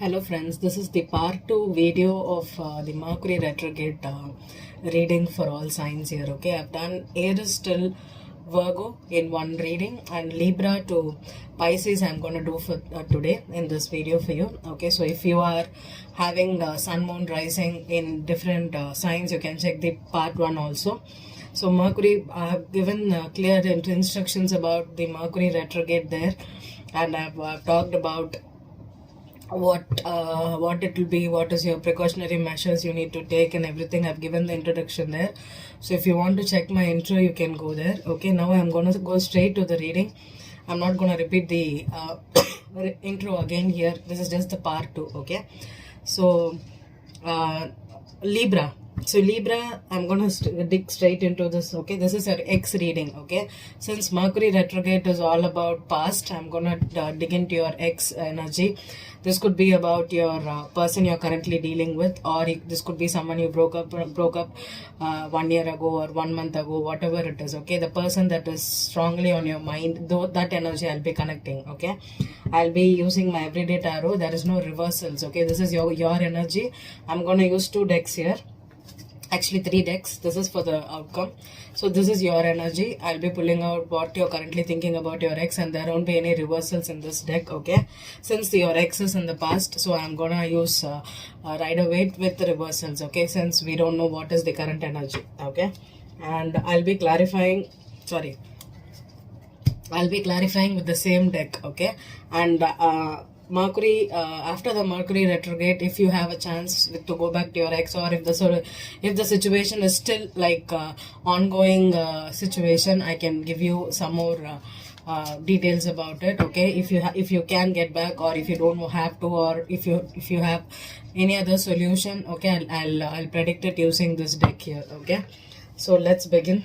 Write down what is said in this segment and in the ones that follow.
Hello friends, this is the part 2 video of the Mercury retrograde reading for all signs here. Okay, I've done Aries till Virgo in one reading and Libra to Pisces I'm going to do for today in this video for you. Okay, so if you are having Sun, Moon, Rising in different signs, you can check the part 1 also. So Mercury, I have given clear instructions about the Mercury retrograde there, and I've talked about what it will be, what is your precautionary measures you need to take and everything. I've given the introduction there, so if you want to check my intro you can go there. Okay, now I'm going to go straight to the reading. I'm not going to repeat the intro again here. This is just the part 2. Okay, so Libra. So Libra, I'm going to dig straight into this. Okay, this is your X reading. Okay, since Mercury retrograde is all about past, I'm going to dig into your X energy. This could be about your person you're currently dealing with, or this could be someone you broke up 1 year ago or 1 month ago, whatever it is. Okay, the person that is strongly on your mind, though that energy I'll be connecting. Okay, I'll be using my everyday tarot. There is no reversals. Okay, this is your energy. I'm going to use 2 decks here. Actually 3 decks. This is for the outcome. So this is your energy. I'll be pulling out what you're currently thinking about your ex, and there won't be any reversals in this deck. Okay, since your ex is in the past, so I'm gonna use Rider-Waite with the reversals. Okay, since we don't know what is the current energy. Okay, and I'll be clarifying with the same deck. Okay, and Mercury, after the Mercury retrograde, if you have a chance to go back to your ex, or if the situation is still like ongoing situation, I can give you some more details about it. Okay, if you can get back, or if you don't have to, or if you have any other solution. Okay, I'll predict it using this deck here. Okay, so let's begin.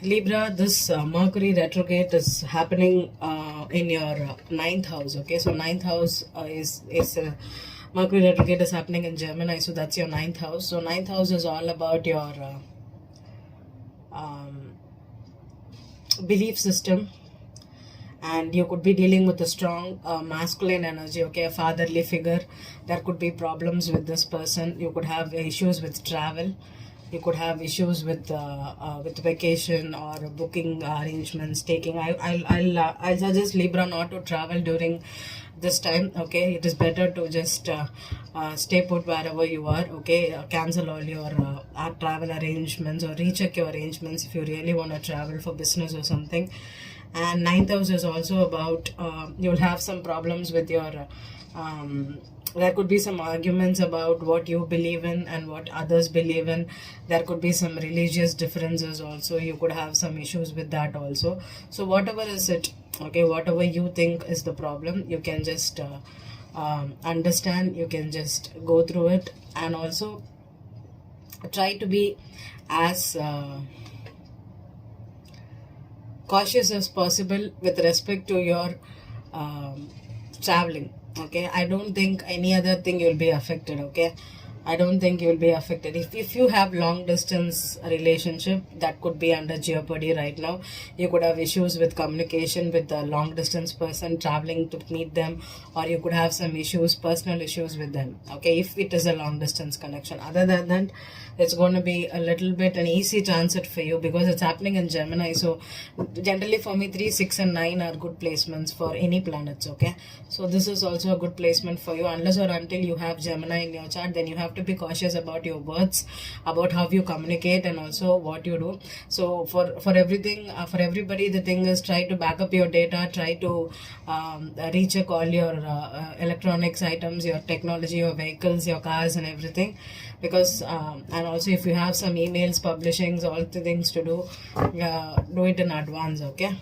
Libra, this Mercury retrograde is happening in your 9th house. Okay, so 9th house is Mercury retrograde is happening in Gemini, so that's your 9th house. So 9th house is all about your belief system, and you could be dealing with a strong masculine energy. Okay, a fatherly figure. There could be problems with this person. You could have issues with travel. You could have issues with vacation or booking arrangements. I'll suggest Libra not to travel during this time. Okay, it is better to just stay put wherever you are. Okay, cancel all your travel arrangements, or recheck your arrangements if you really want to travel for business or something. And 9th house is also about you'll have some problems with your there could be some arguments about what you believe in and what others believe in. There could be some religious differences also. You could have some issues with that also. So whatever is it, okay, whatever you think is the problem, you can just understand. You can just go through it, and also try to be as cautious as possible with respect to your traveling. Okay, I don't think any other thing you'll be affected. Okay, I don't think you'll be affected. If you have long distance relationship, that could be under jeopardy right now. You could have issues with communication with the long distance person, traveling to meet them, or you could have some issues, personal issues with them. Okay, if it is a long distance connection. Other than that, it's going to be a little bit an easy transit for you, because it's happening in Gemini. So generally for me, 3, 6 and 9 are good placements for any planets. Okay, so this is also a good placement for you. Unless or until you have Gemini in your chart, then you have to be cautious about your words, about how you communicate, and also what you do. So for everything, for everybody, the thing is, try to back up your data, try to recheck all your electronics items, your technology, your vehicles, your cars and everything, because and also if you have some emails, publishings, all the things to do it in advance. Okay,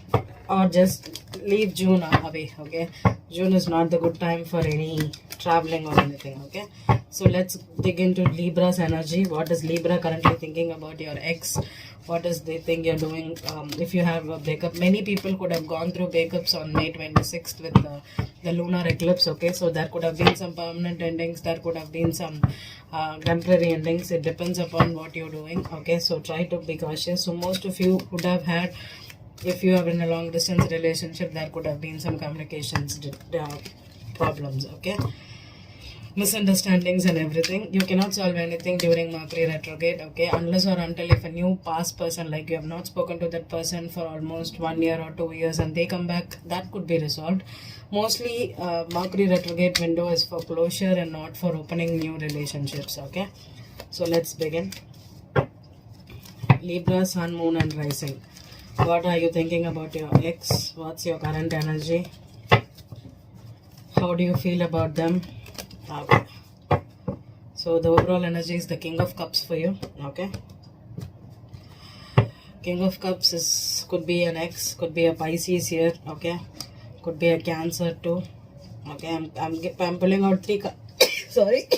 or just leave June away. Okay, June is not the good time for any traveling or anything. Okay, so let's dig into Libra's energy. What is Libra currently thinking about your ex? What is the thing you're doing? If you have a breakup, many people could have gone through breakups on May 26th with the lunar eclipse. Okay, so there could have been some permanent endings, there could have been some temporary endings. It depends upon what you're doing. Okay, so try to be cautious. So most of you would have had if you are in a long distance relationship, there could have been some communications problems, okay, misunderstandings and everything. You cannot solve anything during Mercury retrograde, okay, unless or until if a new past person, like you have not spoken to that person for almost 1 year or 2 years and they come back, that could be resolved. Mostly Mercury retrograde window is for closure and not for opening new relationships, okay. So let's begin. Libra, Sun, Moon and Rising. What are you thinking about your ex? What's your current energy? How do you feel about them? Okay. So the overall energy is the King of Cups for you, okay. King of Cups could be an ex, could be a Pisces here, okay, could be a Cancer too, okay. I'm pulling out three sorry,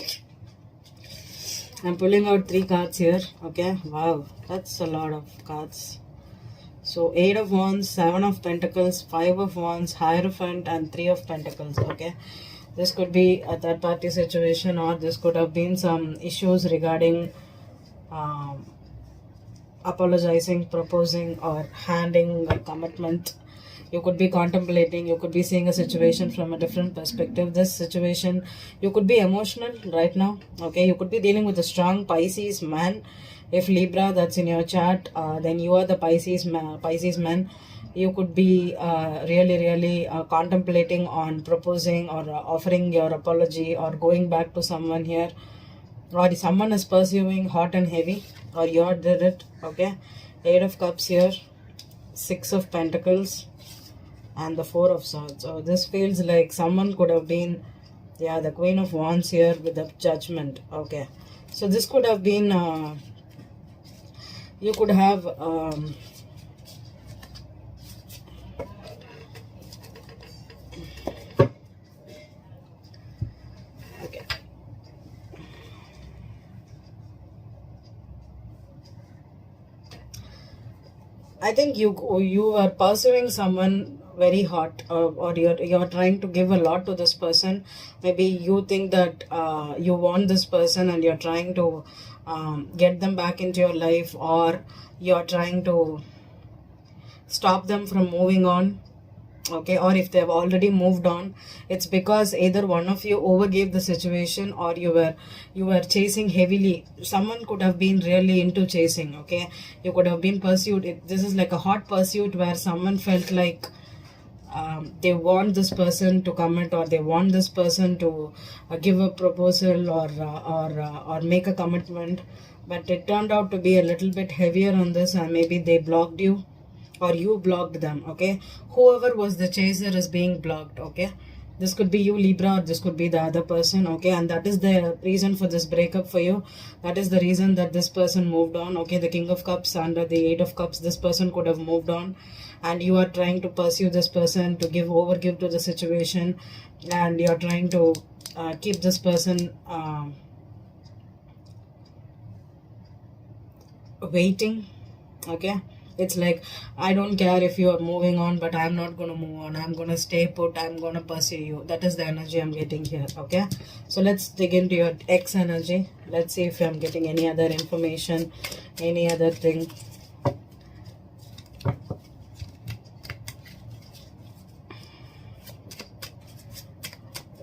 I'm pulling out 3 cards here, okay. Wow, that's a lot of cards. So 8 of Wands, 7 of Pentacles, 5 of Wands, Hierophant and 3 of Pentacles, okay. This could be a third party situation, or this could have been some issues regarding apologizing, proposing or handing a commitment. You could be contemplating, you could be seeing a situation from a different perspective. This situation, you could be emotional right now, okay. You could be dealing with a strong Pisces man. If Libra, that's in your chart, then you are the Pisces man. You could be really contemplating on proposing or offering your apology or going back to someone here, or someone is pursuing hot and heavy, or you did it, okay. 8 of Cups here, 6 of Pentacles and the 4 of Swords. So this feels like someone could have been, yeah, the Queen of Wands here with the Judgment, okay. So this could have been you could have okay. I think you are pursuing someone very hot, or you're trying to give a lot to this person. Maybe you think that you want this person and you're trying to get them back into your life, or you're trying to stop them from moving on, okay. Or if they've already moved on, it's because either one of you overgave the situation, or you were chasing heavily. Someone could have been really into chasing, okay. You could have been pursued. This is like a hot pursuit where someone felt like they want this person to commit, or they want this person to give a proposal or make a commitment, but it turned out to be a little bit heavier on this, and maybe they blocked you or you blocked them, okay. Whoever was the chaser is being blocked, okay. This could be you, Libra, or this could be the other person, okay. And that is the reason for this breakup for you. That is the reason that this person moved on, okay. The King of Cups under the 8 of Cups, this person could have moved on, and you are trying to pursue this person to overgive to the situation, and you are trying to keep this person waiting, okay. It's like, I don't care if you are moving on, but I'm not going to move on. I'm going to stay put. I'm going to pursue you. That is the energy I'm getting here, okay. So let's dig into your ex energy. Let's see if I'm getting any other information, any other thing.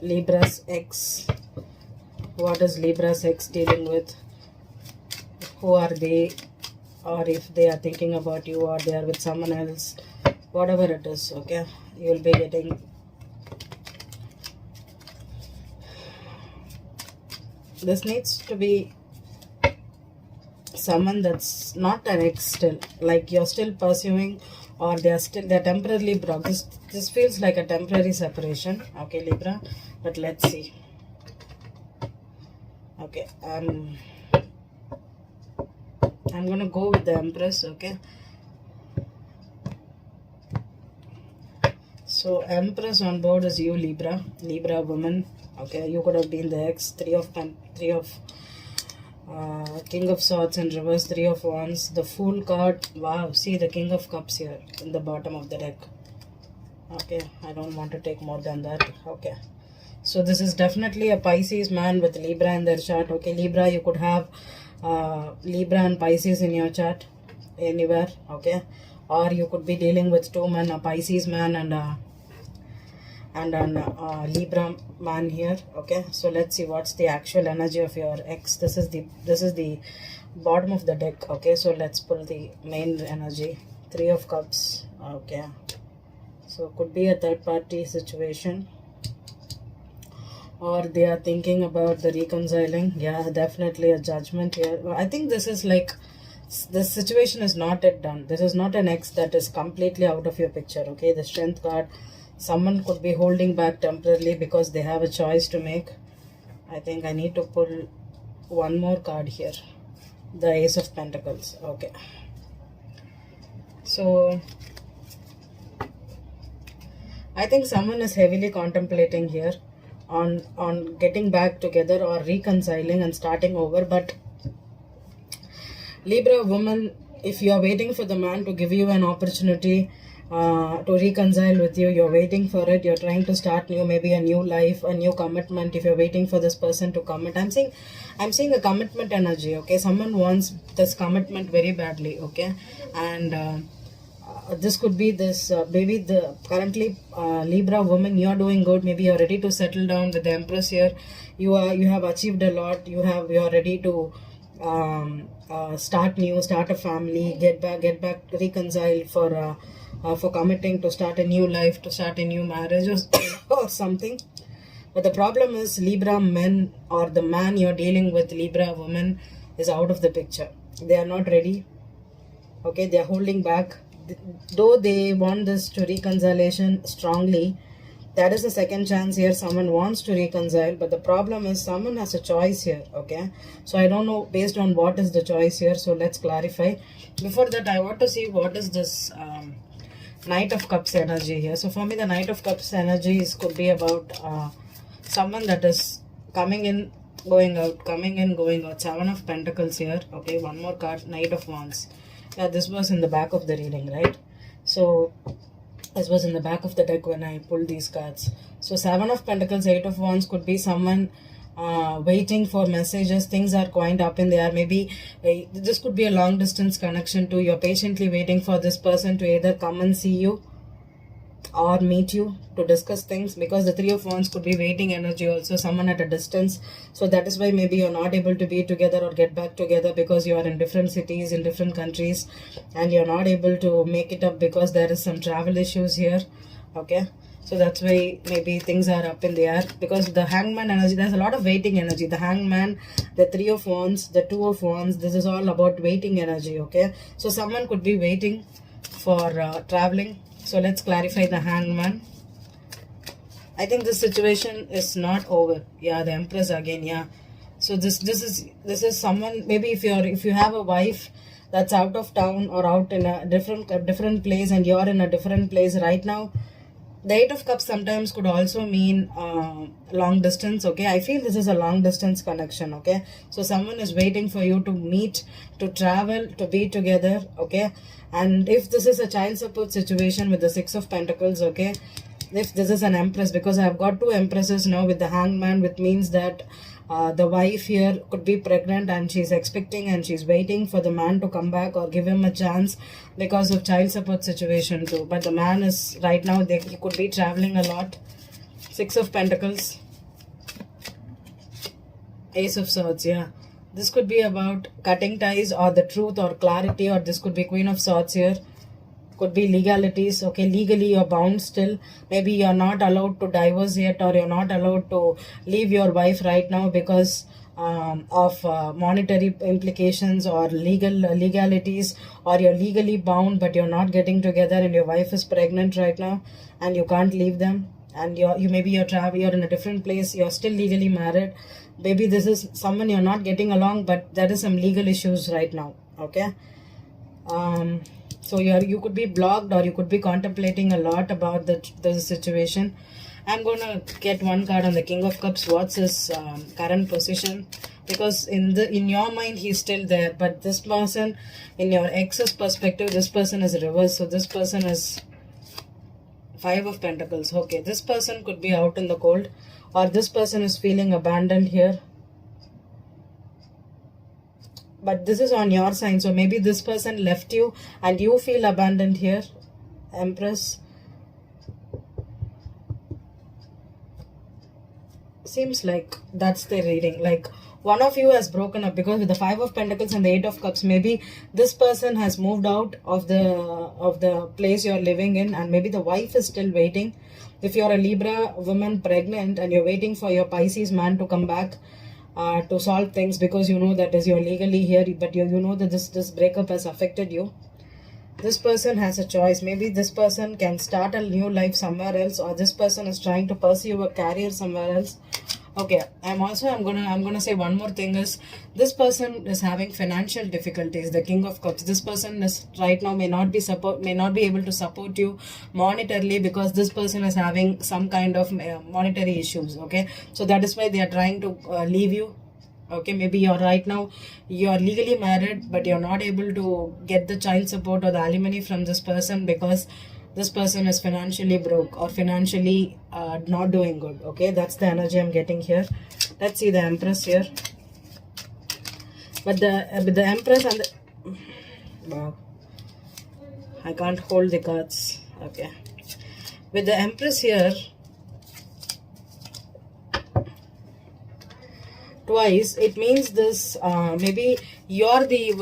Libra's ex. What is Libra's ex dealing with? Who are they? Or if they are thinking about you, or they are with someone else, whatever it is, okay. You'll be getting this. Needs to be someone that's not an ex still, like you're still pursuing, or they're temporarily blocked. This feels like a temporary separation, okay, Libra. But let's see. Okay, I'm gonna go with the Empress, okay. So Empress on board is you, Libra woman, okay. You could have been the ex. 3 of King of Swords in reverse, 3 of Wands, the Fool card. Wow, see the King of Cups here in the bottom of the deck, okay. I don't want to take more than that, okay. So this is definitely a Pisces man with Libra in their chart, okay. Libra, you could have Libra and Pisces in your chart anywhere, okay. or you could be dealing with two men, a Pisces man and an Libra man here. Okay, so let's see what's the actual energy of your ex. This is the bottom of the deck. Okay, so let's pull the main energy. Three of Cups. Okay, so could be a third party situation, or they are thinking about the reconciling. Yeah, definitely a Judgment here. I think this is like, this situation is not yet done. This is not an ex that is completely out of your picture. Okay, the Strength card, someone could be holding back temporarily because they have a choice to make. I think I need to pull one more card here, the Ace of Pentacles. Okay, so I think someone is heavily contemplating here on getting back together or reconciling and starting over. But Libra woman, if you are waiting for the man to give you an opportunity to reconcile with you, you're waiting for it, you're trying to start new, maybe a new life, a new commitment. If you're waiting for this person to commit, I'm seeing a commitment energy. Okay, someone wants this commitment very badly. Okay, and this could be this maybe the currently Libra woman, you're doing good, maybe you're ready to settle down with the Empress here. You have achieved a lot, you're ready to start new, start a family, get back reconcile for committing to start a new life, to start a new marriage or something. But the problem is Libra men, or the man you're dealing with, Libra woman, is out of the picture. They are not ready. Okay, they are holding back. Though they want this to reconciliation strongly, that is the second chance here. Someone wants to reconcile, but the problem is someone has a choice here. Okay, so I don't know based on what is the choice here. So let's clarify. Before that, I want to see what is this Knight of Cups energy here. So for me, the Knight of Cups energies could be about someone that is coming in, going out, coming in, going out. Seven of Pentacles here. Okay, one more card, Knight of Wands. Yeah, this was in the back of the reading, right? So this was in the back of the deck when I pulled these cards. So Seven of Pentacles, Eight of Wands could be someone waiting for messages. Things are quite up in the air. Maybe this could be a long distance connection too. You're patiently waiting for this person to either come and see you or meet you to discuss things, because the Three of Wands could be waiting energy also, someone at a distance. So that is why maybe you're not able to be together or get back together because you are in different cities, in different countries, and you're not able to make it up because there is some travel issues here. Okay, so that's why maybe things are up in the air, because the Hangman energy, there's a lot of waiting energy. The Hangman, the Three of Wands, the Two of Wands, this is all about waiting energy. Okay, so someone could be waiting for traveling. So let's clarify the Hangman. I think this situation is not over. Yeah, the Empress again. Yeah, so this is someone, maybe if you have a wife that's out of town or out in a different place, and you're in a different place right now. The Eight of Cups sometimes could also mean long distance. Okay, I feel this is a long distance connection. Okay, so someone is waiting for you to meet, to travel, to be together. Okay, and if this is a child support situation with the Six of Pentacles, okay, if this is an Empress, because I've got two Empresses now with the Hangman, which means that the wife here could be pregnant and she's expecting and she's waiting for the man to come back or give him a chance because of child support situation too. But the man is right now, he could be traveling a lot. Six of Pentacles, Ace of Swords. Yeah, this could be about cutting ties or the truth or clarity, or this could be Queen of Swords here. Could be legalities. Okay, legally you're bound still. Maybe you're not allowed to divorce yet, or you're not allowed to leave your wife right now because of monetary implications or legalities, or you're legally bound but you're not getting together and your wife is pregnant right now and you can't leave them, and you're in a different place, you're still legally married. Maybe this is someone you're not getting along, but there is some legal issues right now. Okay, so you could be blocked, or you could be contemplating a lot about the situation. I'm gonna get one card on the King of Cups. What's his current position? Because in your mind he's still there, but this person, in your ex's perspective, this person is reversed. So this person is Five of Pentacles. Okay, this person could be out in the cold, or this person is feeling abandoned here. but this is on your sign. So maybe this person left you and you feel abandoned here. Empress. Seems like that's the reading. Like one of you has broken up, because with the Five of Pentacles and the Eight of Cups, maybe this person has moved out of the place you're living in, and maybe the wife is still waiting. If you're a Libra woman pregnant and you're waiting for your Pisces man to come back to solve things, because you know that is you're legally here, but you know that this breakup has affected you. This person has a choice. Maybe this person can start a new life somewhere else, or this person is trying to pursue a career somewhere else. Okay, I'm gonna say one more thing is, this person is having financial difficulties. The King of Cups. This person is right now may not be able to support you monetarily, because this person is having some kind of monetary issues. Okay, so that is why they are trying to leave you. Okay, maybe you're legally married, but you're not able to get the child support or the alimony from this person, because this person is financially broke or financially not doing good. Okay, that's the energy I'm getting here. Let's see the Empress here. But the Empress and the, wow, I can't hold the cards. Okay, with the Empress here twice, it means this, maybe you're the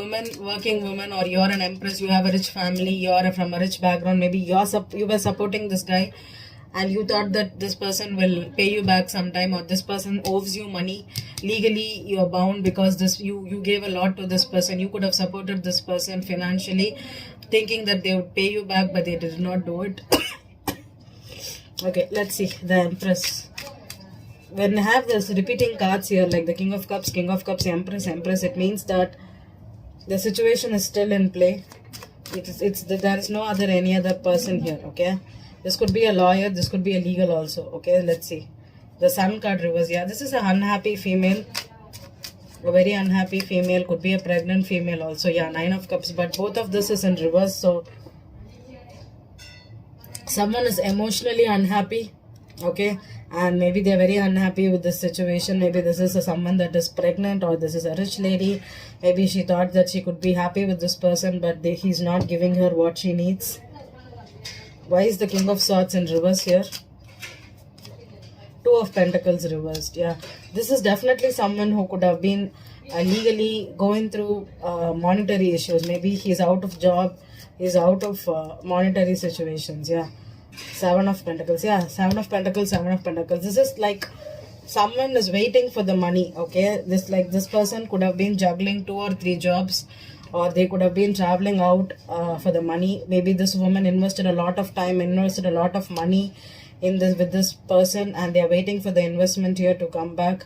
working woman, or you're an Empress, you have a rich family, you're from a rich background, maybe you were supporting this guy and you thought that this person will pay you back sometime, or this person owes you money. Legally you're bound, because you gave a lot to this person. You could have supported this person financially thinking that they would pay you back, but they did not do it. Okay, let's see the Empress. When I have this repeating cards here, like the King of Cups, Empress, it means that the situation is still in play. There is no any other person here. Okay, this could be a lawyer, this could be a legal also. Okay, let's see the Sun card reverse. Yeah, this is an unhappy female, a very unhappy female, could be a pregnant female also. Yeah, Nine of Cups, but both of this is in reverse. So someone is emotionally unhappy. Okay, and maybe they're very unhappy with this situation. Maybe this is someone that is pregnant, or this is a rich lady. Maybe she thought that she could be happy with this person, but he's not giving her what she needs. Why is the King of Swords in reverse here? Two of Pentacles reversed. Yeah, this is definitely someone who could have been legally going through monetary issues. Maybe he's out of job, he's out of monetary situations. Yeah, Seven of Pentacles. Yeah, Seven of Pentacles. This is like someone is waiting for the money. Okay, this person could have been juggling 2 or 3 jobs, or they could have been traveling out for the money. Maybe this woman invested a lot of time, invested a lot of money in this with this person, and they are waiting for the investment here to come back.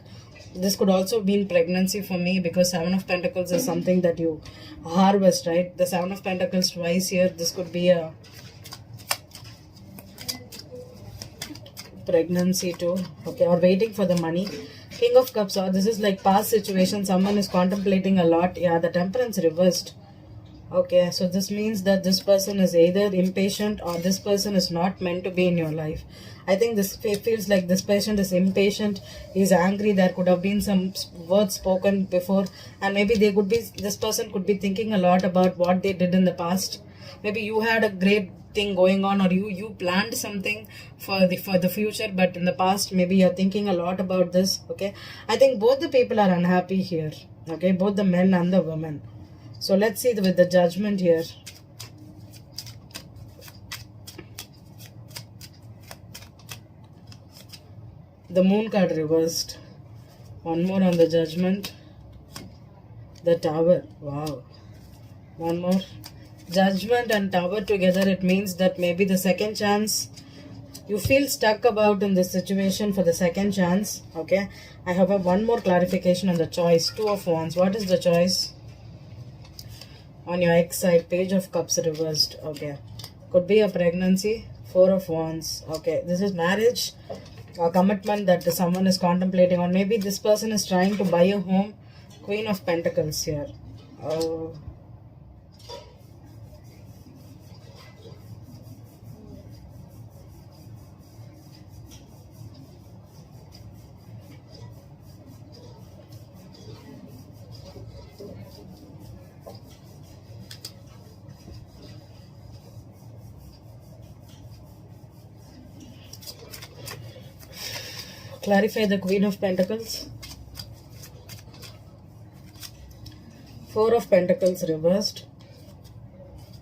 This could also be in pregnancy for me, because Seven of Pentacles is something that you harvest, right? The Seven of Pentacles twice here. This could be a pregnancy too. Okay, or waiting for the money. King of Cups, or this is like past situation. Someone is contemplating a lot. Yeah, the Temperance reversed. Okay, so this means that this person is either impatient, or this person is not meant to be in your life. I think this feels like this patient is impatient, he's angry. There could have been some words spoken before, and maybe this person could be thinking a lot about what they did in the past. Maybe you had a great thing going on, or you planned something for the future, but in the past maybe you're thinking a lot about this. Okay, I think both the people are unhappy here. Okay, both the men and the women. So let's see with the Judgment here. The Moon card reversed. One more on the Judgment. The Tower. Wow. One more. Judgment and Tower together. It means that maybe the second chance you feel stuck about in this situation for the second chance. Okay. I have one more clarification on the choice. Two of Wands. What is the choice? On your X side, Page of Cups reversed. Okay, could be a pregnancy. Four of Wands. Okay, this is marriage, a commitment that someone is contemplating, or maybe this person is trying to buy a home. Queen of Pentacles here. Clarify the Queen of Pentacles. Four of Pentacles reversed.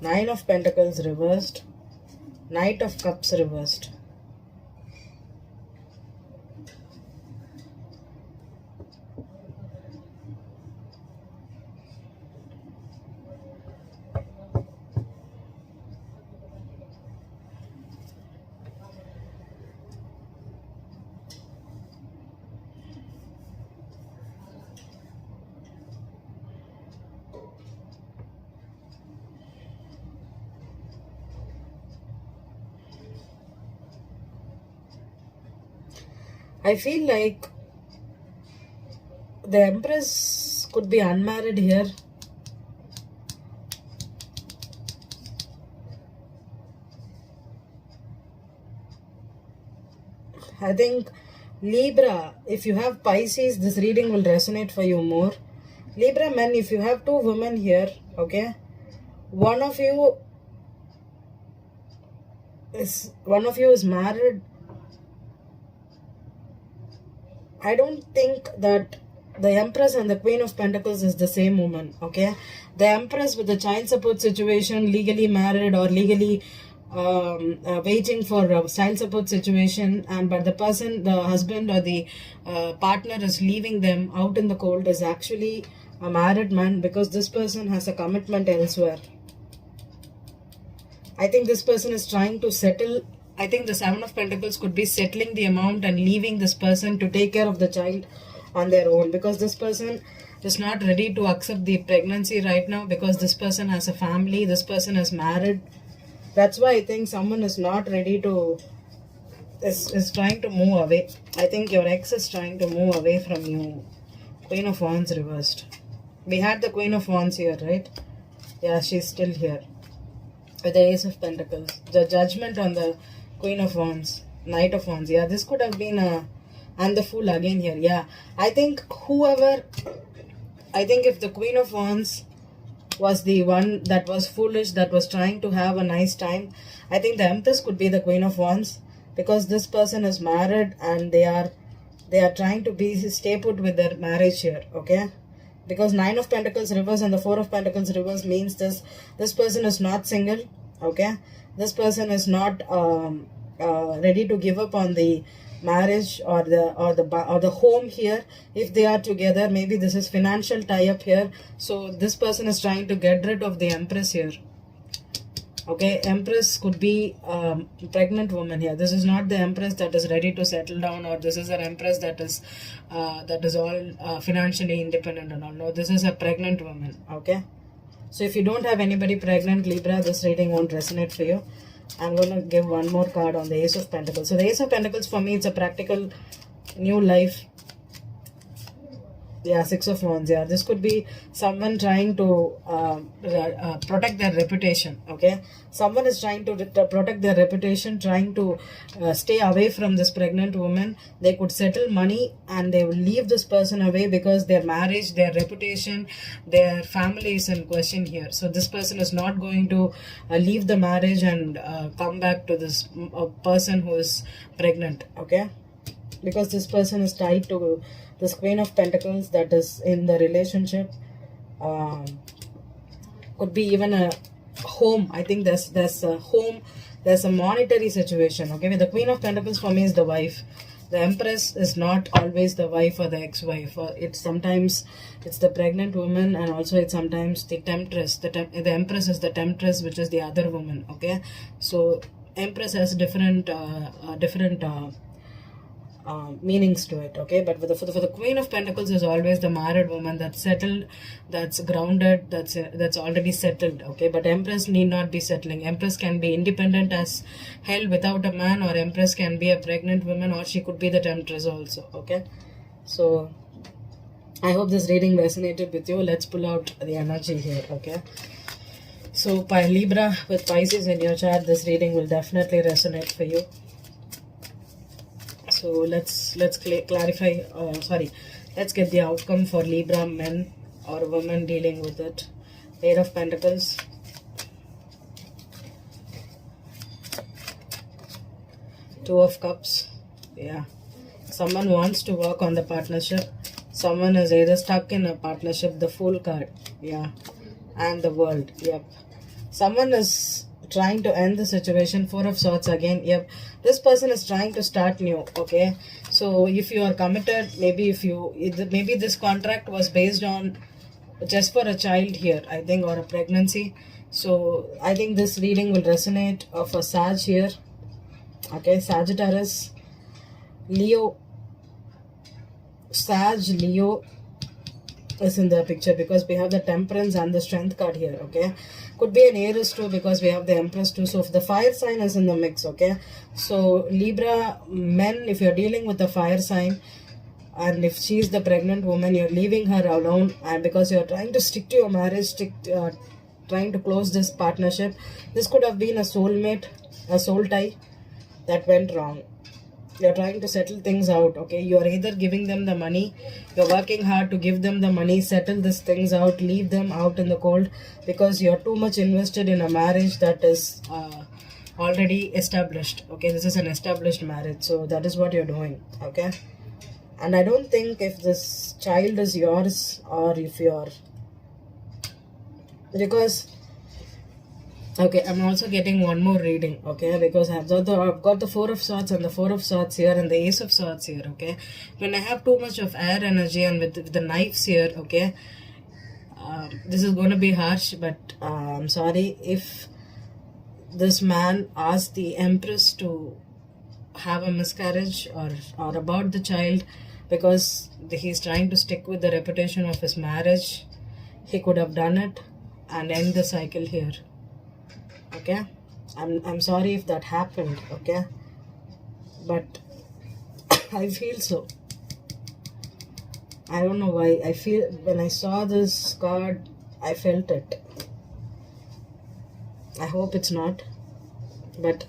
Nine of Pentacles reversed. Knight of Cups reversed. I feel like the Empress could be unmarried here. I think Libra, if you have Pisces, this reading will resonate for you more. Libra men, if you have two women here, okay, one of you is married. I don't think that the Empress and the Queen of Pentacles is the same woman, okay? The Empress with the child support situation, legally married or legally waiting for a child support situation, but the husband or the partner is leaving them out in the cold, is actually a married man, because this person has a commitment elsewhere. I think this person is trying to settle. I think the Seven of Pentacles could be settling the amount and leaving this person to take care of the child on their own, because this person is not ready to accept the pregnancy right now, because this person has a family, this person is married. That's why I think someone is not ready to, is trying to move away. I think your ex is trying to move away from you. Queen of Wands reversed. We had the Queen of Wands here, right? Yeah, she's still here. With the Ace of Pentacles. The Judgment on the Queen of Wands. Knight of Wands. Yeah, this could have been and the Fool again here. Yeah, I think if the Queen of Wands was the one that was foolish, that was trying to have a nice time, I think the Empress could be the Queen of Wands, because this person is married and they are trying to stay put with their marriage here, okay? Because Nine of Pentacles reverse and the Four of Pentacles reverse means this person is not single, okay? This person is not ready to give up on the marriage or the home here. If they are together, maybe this is financial tie-up here. So this person is trying to get rid of the Empress here. Okay, Empress could be pregnant woman here. This is not the Empress that is ready to settle down, or this is an Empress that is all financially independent and all. No, this is a pregnant woman. Okay, so if you don't have anybody pregnant, Libra, this reading won't resonate for you. I'm going to give one more card on the Ace of Pentacles. So the Ace of Pentacles for me, it's a practical new life. Yeah, Six of Wands. Yeah, this could be someone trying to protect their reputation. Okay, someone is trying to protect their reputation, trying to stay away from this pregnant woman. They could settle money and they will leave this person away because their marriage, their reputation, their family is in question here. So this person is not going to leave the marriage and come back to this person who is pregnant. Okay, because this person is tied to this Queen of Pentacles that is in the relationship. Could be even a home. I think there's a home, there's a monetary situation. Okay, with the Queen of Pentacles for me is the wife. The Empress is not always the wife or the ex-wife. It's sometimes it's the pregnant woman, and also it's sometimes the temptress. The Empress is the temptress, which is the other woman. Okay, so Empress has different meanings to it. Okay, but for the Queen of Pentacles is always the married woman that's settled, that's grounded, that's already settled. Okay, but Empress need not be settling. Empress can be independent as hell without a man, or Empress can be a pregnant woman, or she could be the temptress also. Okay, so I hope this reading resonated with you. Let's pull out the energy here. Okay, so by Libra with Pisces in your chart, this reading will definitely resonate for you. So let's clarify. Let's get the outcome for Libra men or women dealing with it. Eight of Pentacles, Two of Cups. Yeah, Someone wants to work on the partnership. Someone is either stuck in a partnership. The Fool card, yeah, and the World, yep. Someone is trying to end the situation. Four of Swords again, yep. This person is trying to start new, okay. So if you are committed, maybe this contract was based on just for a child here, I think, or a pregnancy. So I think this reading will resonate of a Sag here, okay. Sagittarius, Leo, Sag, Leo is in the picture because we have the Temperance and the Strength card here, okay. Could be an Aries too because we have the Empress too. So if the fire sign is in the mix, okay. So Libra men, if you're dealing with the fire sign, and if she's the pregnant woman, you're leaving her alone, and because you're trying to stick to your marriage, trying to close this partnership. This could have been a soulmate, a soul tie that went wrong. You're trying to settle things out, okay. You're either giving them the money, you're working hard to give them the money, settle these things out, leave them out in the cold, because you're too much invested in a marriage that is already established, okay. This is an established marriage, so that is what you're doing, okay. And I don't think if this child is yours, or if you're, because, okay, I'm also getting one more reading, okay, because I've got the Four of Swords and the Four of Swords here and the Ace of Swords here, okay. When I have too much of air energy and with the knives here, okay, this is going to be harsh, but I'm sorry if this man asked the Empress to have a miscarriage or about the child, because he's trying to stick with the reputation of his marriage. He could have done it and end the cycle here, okay. I'm sorry if that happened, okay, but I feel so. I don't know why. I feel when I saw this card, I felt it. I hope it's not, but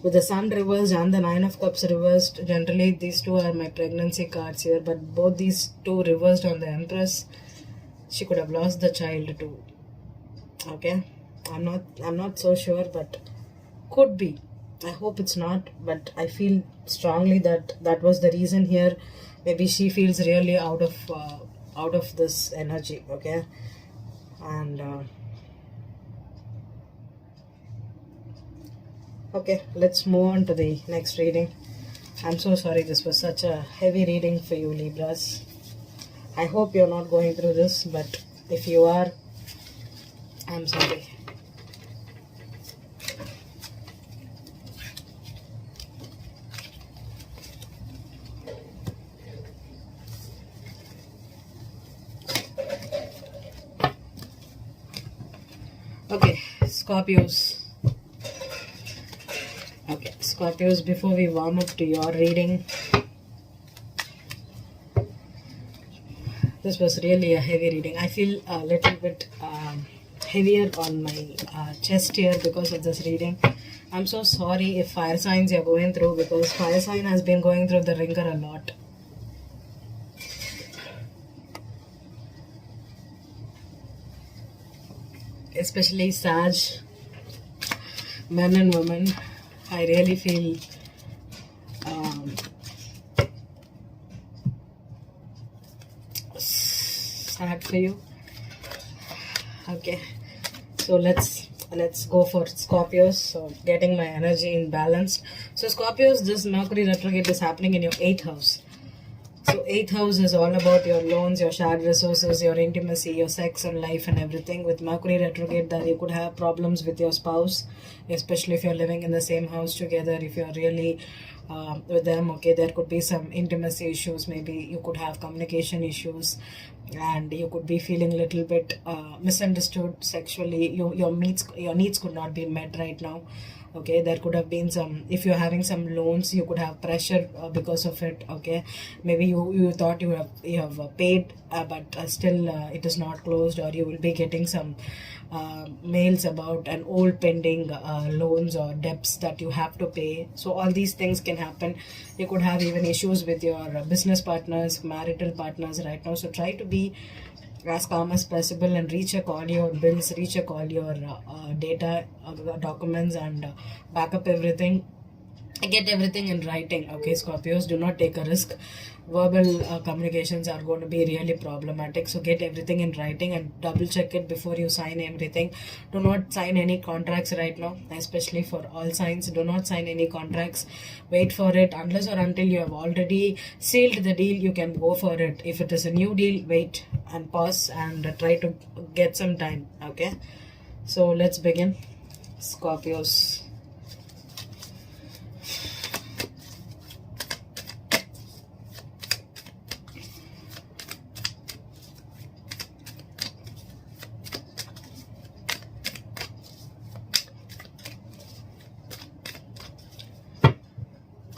with the Sun reversed and the Nine of Cups reversed, generally these two are my pregnancy cards here, but both these two reversed on the Empress. She could have lost the child too, okay. I'm not so sure, but could be. I hope it's not, but I feel strongly that that was the reason here. Maybe she feels really out of this energy, okay. And okay, let's move on to the next reading. I'm so sorry this was such a heavy reading for you, Libras. I hope you're not going through this, but if you are, I'm sorry. Okay, Scorpios. Okay, Scorpios, before we warm up to your reading, this was really a heavy reading. I feel a little bit heavier on my chest here because of this reading. I'm so sorry if fire signs you're going through, because fire sign has been going through the ringer a lot. Especially Sag, men and women. I really feel sad for you. Okay, so let's go for Scorpios. So getting my energy in balance. So Scorpios, this Mercury retrograde is happening in your 8th house. So 8th house is all about your loans, your shared resources, your intimacy, your sex and life and everything. With Mercury retrograde, that you could have problems with your spouse, especially if you're living in the same house together. If you're really with them, okay, there could be some intimacy issues. Maybe you could have communication issues, and you could be feeling a little bit misunderstood sexually. Your needs could not be met right now. Okay, there could have been some, if you're having some loans, you could have pressure because of it, okay. Maybe you thought you have paid, but still it is not closed, or you will be getting some mails about an old pending loans or debts that you have to pay. So all these things can happen. You could have even issues with your business partners, marital partners right now. So try to be as calm as possible and recheck all your bills, recheck all your data, documents, and back up everything. Get everything in writing. Okay, Scorpios, do not take a risk. Verbal communications are going to be really problematic, so get everything in writing and double check it before you sign everything. Do not sign any contracts right now, especially for all signs. Do not sign any contracts. Wait for it. Unless or until you have already sealed the deal, you can go for it. If it is a new deal, wait and pause and try to get some time. Okay, so let's begin. Scorpios.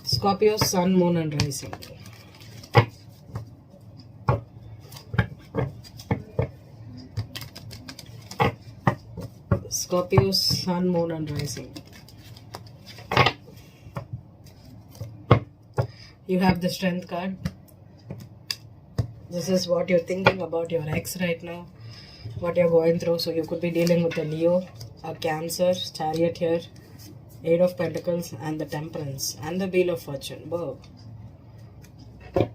Scorpio, Sun, Moon and Rising. Scorpio, Sun, Moon and Rising. You have the Strength card. This is what you're thinking about your ex right now, what you're going through. So you could be dealing with a Leo, a Cancer, Chariot here, Eight of Pentacles and the Temperance and the Wheel of Fortune. Whoa. A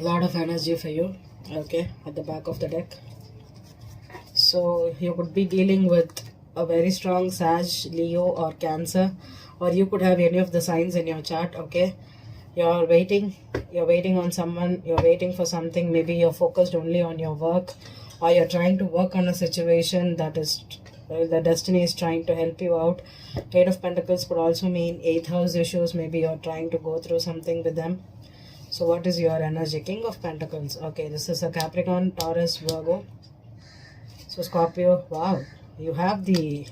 lot of energy for you, okay, at the back of the deck. So you could be dealing with a very strong Sag, Leo or Cancer, or you could have any of the signs in your chart, okay. You're waiting on someone, you're waiting for something. Maybe you're focused only on your work, or you're trying to work on a situation that is the destiny is trying to help you out. Eight of Pentacles could also mean 8th house issues. Maybe you're trying to go through something with them. So what is your energy? King of Pentacles. Okay, this is a Capricorn, Taurus, Virgo. So Scorpio, wow, you have the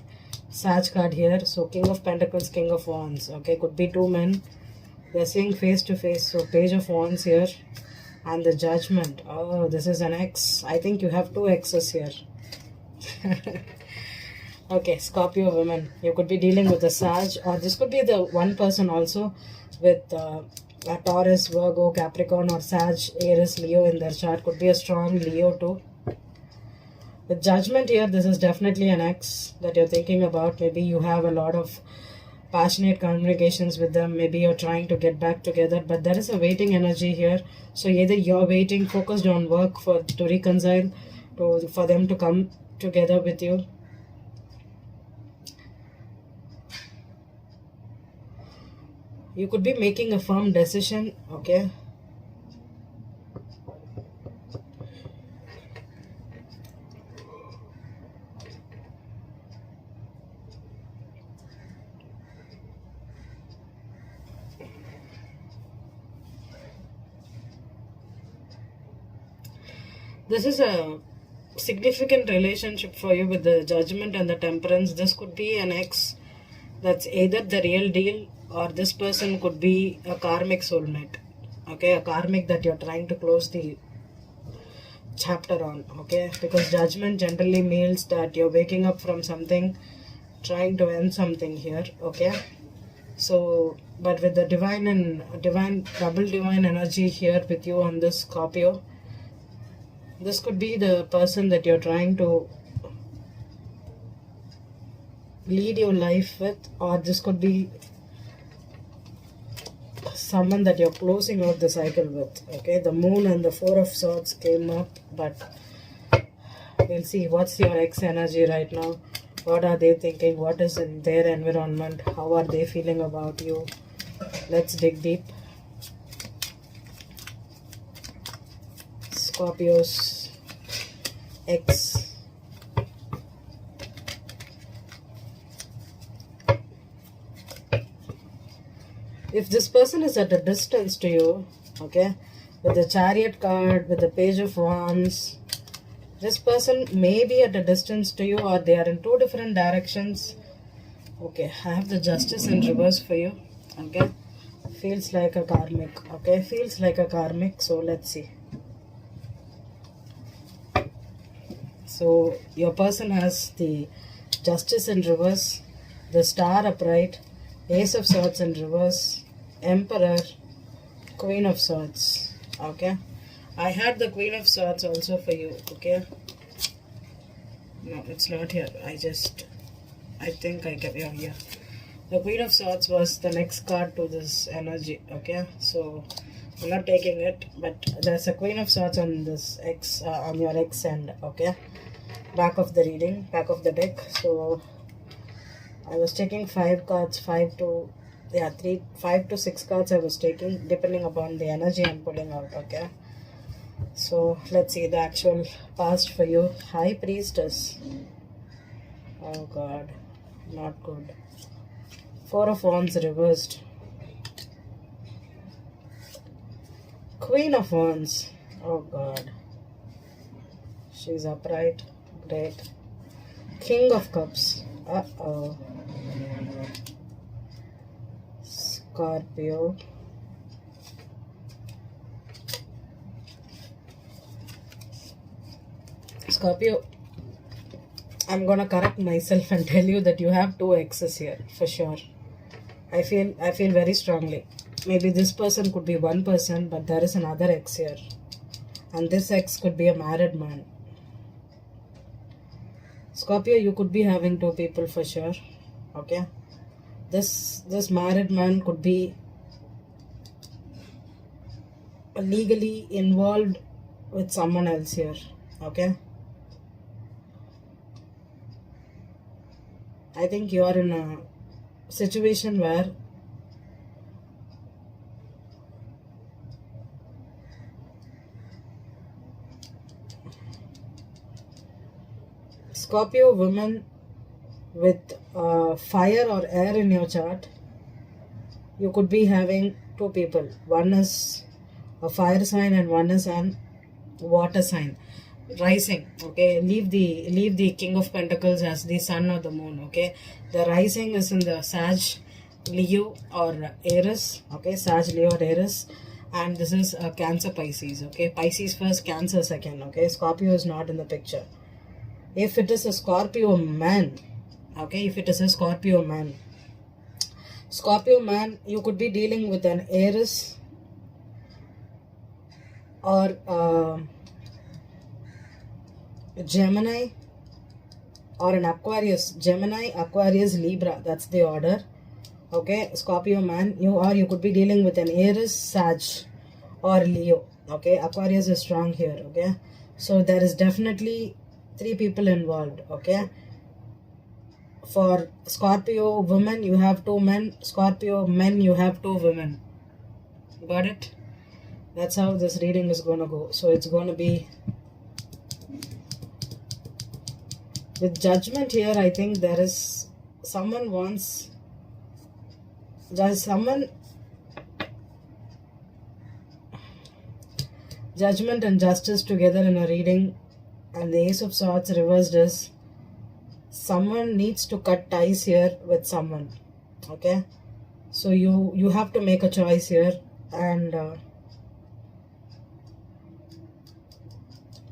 Sag card here. So King of Pentacles, King of Wands. Okay, could be two men. They're seeing face to face. So Page of Wands here and the Judgment. Oh, this is an ex. I think you have two exes here. Okay, Scorpio women, you could be dealing with a Sag, or this could be the one person also with a Taurus, Virgo, Capricorn or Sag, Aries, Leo in their chart. Could be a strong Leo too. With Judgment here, this is definitely an ex that you're thinking about. Maybe you have a lot of passionate communications with them. Maybe you're trying to get back together, but there is a waiting energy here. So either you're waiting, focused on work to reconcile, for them to come together with you. You could be making a firm decision, okay. This is a significant relationship for you with the Judgment and the Temperance. This could be an ex that's either the real deal, or this person could be a karmic soulmate, okay, a karmic that you're trying to close the chapter on, okay, because Judgment generally means that you're waking up from something, trying to end something here, okay. So but with the double divine energy here with you on this Scorpio, this could be the person that you're trying to lead your life with, or this could be someone that you're closing out the cycle with, okay. The Moon and the Four of Swords came up, but we'll see what's your ex energy right now. What are they thinking? What is in their environment? How are they feeling about you? Let's dig deep. Scorpio's ex. If this person is at a distance to you, okay, with the Chariot card, with the Page of Wands, this person may be at a distance to you, or they are in two different directions. Okay, I have the Justice in reverse for you, okay. Feels like a karmic, okay, feels like a karmic. So let's see. So your person has the Justice in reverse, the Star upright, Ace of Swords in reverse, Emperor, Queen of Swords, okay. I had the Queen of Swords also for you, okay. No, it's not here. I think I kept it here. The Queen of Swords was the next card to this energy, okay? So I'm not taking it, but there's a Queen of Swords on this X, on your X end, okay? Back of the reading, back of the deck. So I was taking 5 cards, 5 to 6 cards I was taking, depending upon the energy I'm pulling out, okay? So let's see the actual past for you. High Priestess. Oh God, not good. 4 of Wands reversed. Queen of Wands. Oh God. She's upright. Great. King of Cups. Uh-oh. Scorpio. Scorpio, I'm gonna correct myself and tell you that you have 2 exes here for sure. I feel very strongly. Maybe this person could be one person, but there is another ex here, and this ex could be a married man. Scorpio, you could be having 2 people for sure. Okay, this married man could be legally involved with someone else here. Okay, I think you are in a situation where Scorpio woman with fire or air in your chart, you could be having 2 people. One is a fire sign and one is an water sign. Rising, okay, leave the King of Pentacles as the sun or the moon, okay. The rising is in the Sag, Leo or Aries, okay, Sag, Leo or Aries, and this is a Cancer, Pisces, okay. Pisces first, Cancer second, okay. Scorpio is not in the picture. If it is a Scorpio man, okay, if it is a Scorpio man, you could be dealing with an Aries or Gemini or an Aquarius. Gemini, Aquarius, Libra, that's the order. Okay, Scorpio man, you could be dealing with an Aries, Sag or Leo. Okay, Aquarius is strong here. Okay, so there is definitely 3 people involved. Okay, for Scorpio women you have 2 men, Scorpio men you have 2 women. Got it? That's how this reading is going to go. So it's going to be with Judgment here. I think there is someone wants, there's someone, Judgment and Justice together in a reading, and the Ace of Swords reversed is someone needs to cut ties here with someone. Okay, so you have to make a choice here, and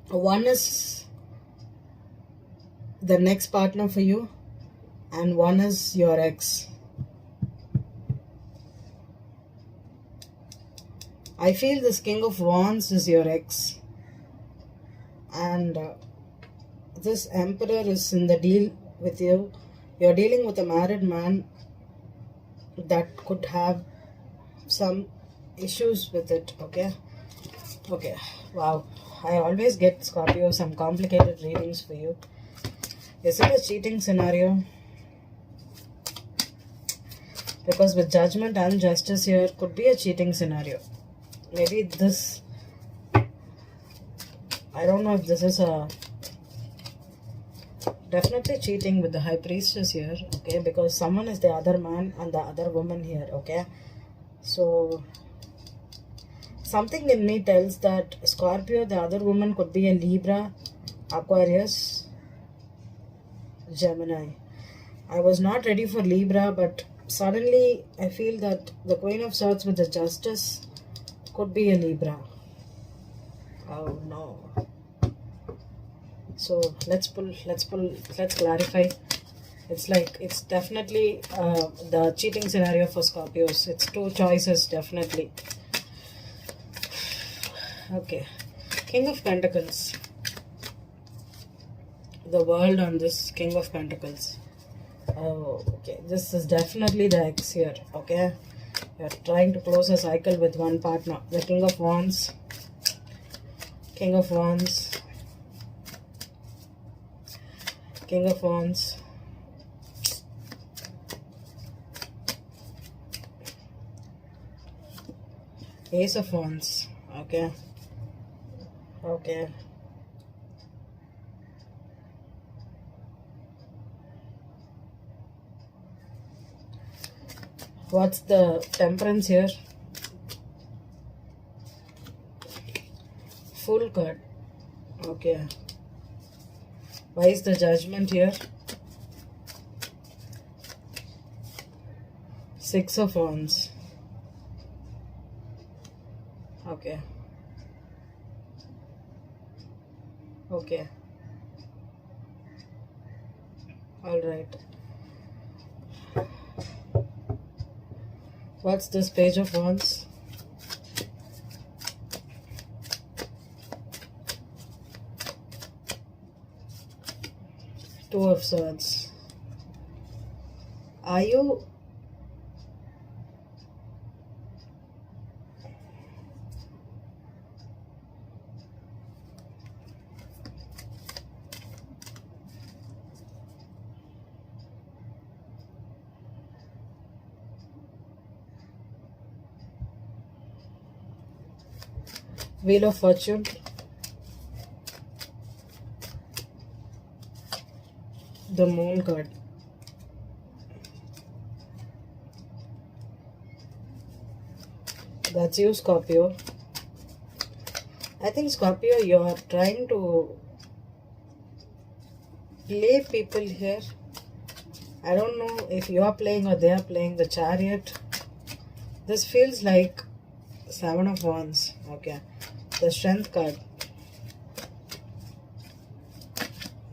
one is the next partner for you and one is your ex. I feel this King of Wands is your ex, and this Emperor is in the deal with you. You're dealing with a married man that could have some issues with it. Okay, wow, I always get, Scorpio, some complicated readings for you. Is it a cheating scenario? Because with Judgment and Justice here, could be a cheating scenario. Maybe this, I don't know if this is a, definitely cheating with the High Priestess here, okay, because someone is the other man and the other woman here, okay. So something in me tells that Scorpio, the other woman could be a Libra, Aquarius, Gemini. I was not ready for Libra, but suddenly I feel that the Queen of Swords with the Justice could be a Libra. Oh no. So let's clarify. It's like, it's definitely the cheating scenario for Scorpios. It's 2 choices, definitely. Okay, King of Pentacles. The World on this King of Pentacles. Oh, okay. This is definitely the X here. Okay. You're trying to close a cycle with one partner. The King of Wands. King of Wands. King of Wands. Ace of Wands. Okay. Okay. What's the Temperance here? Full card. Okay. Why is the Judgment here? Six of Wands. Okay. Okay. All right. What's this Page of Wands? Two of Swords. Are you Wheel of Fortune? The Moon card. That's you, Scorpio. I think, Scorpio, you're trying to play people here. I don't know if you are playing or they are playing. The Chariot. This feels like Seven of Wands. Okay. The Strength card.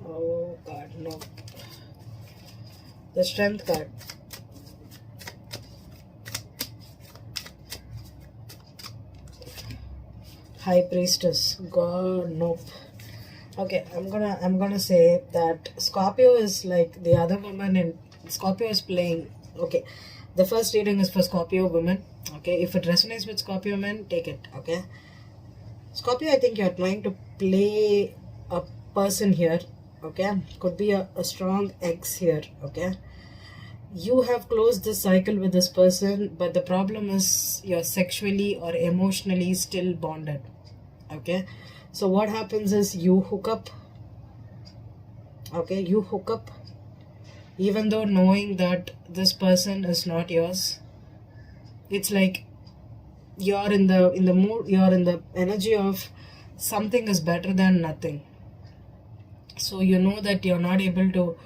Oh God, no. The Strength card. High Priestess. God, nope. Okay, I'm gonna say that Scorpio is like the other woman, and Scorpio is playing. Okay, the first reading is for Scorpio women. Okay, if it resonates with Scorpio men, take it. Okay, Scorpio, I think you're trying to play a person here. Okay, could be a strong X here. Okay, you have closed this cycle with this person, but the problem is you're sexually or emotionally still bonded. Okay, so what happens is you hook up. Okay, you hook up even though knowing that this person is not yours. It's like you're in the mood, you're in the energy of something is better than nothing. So you know that you're not able to,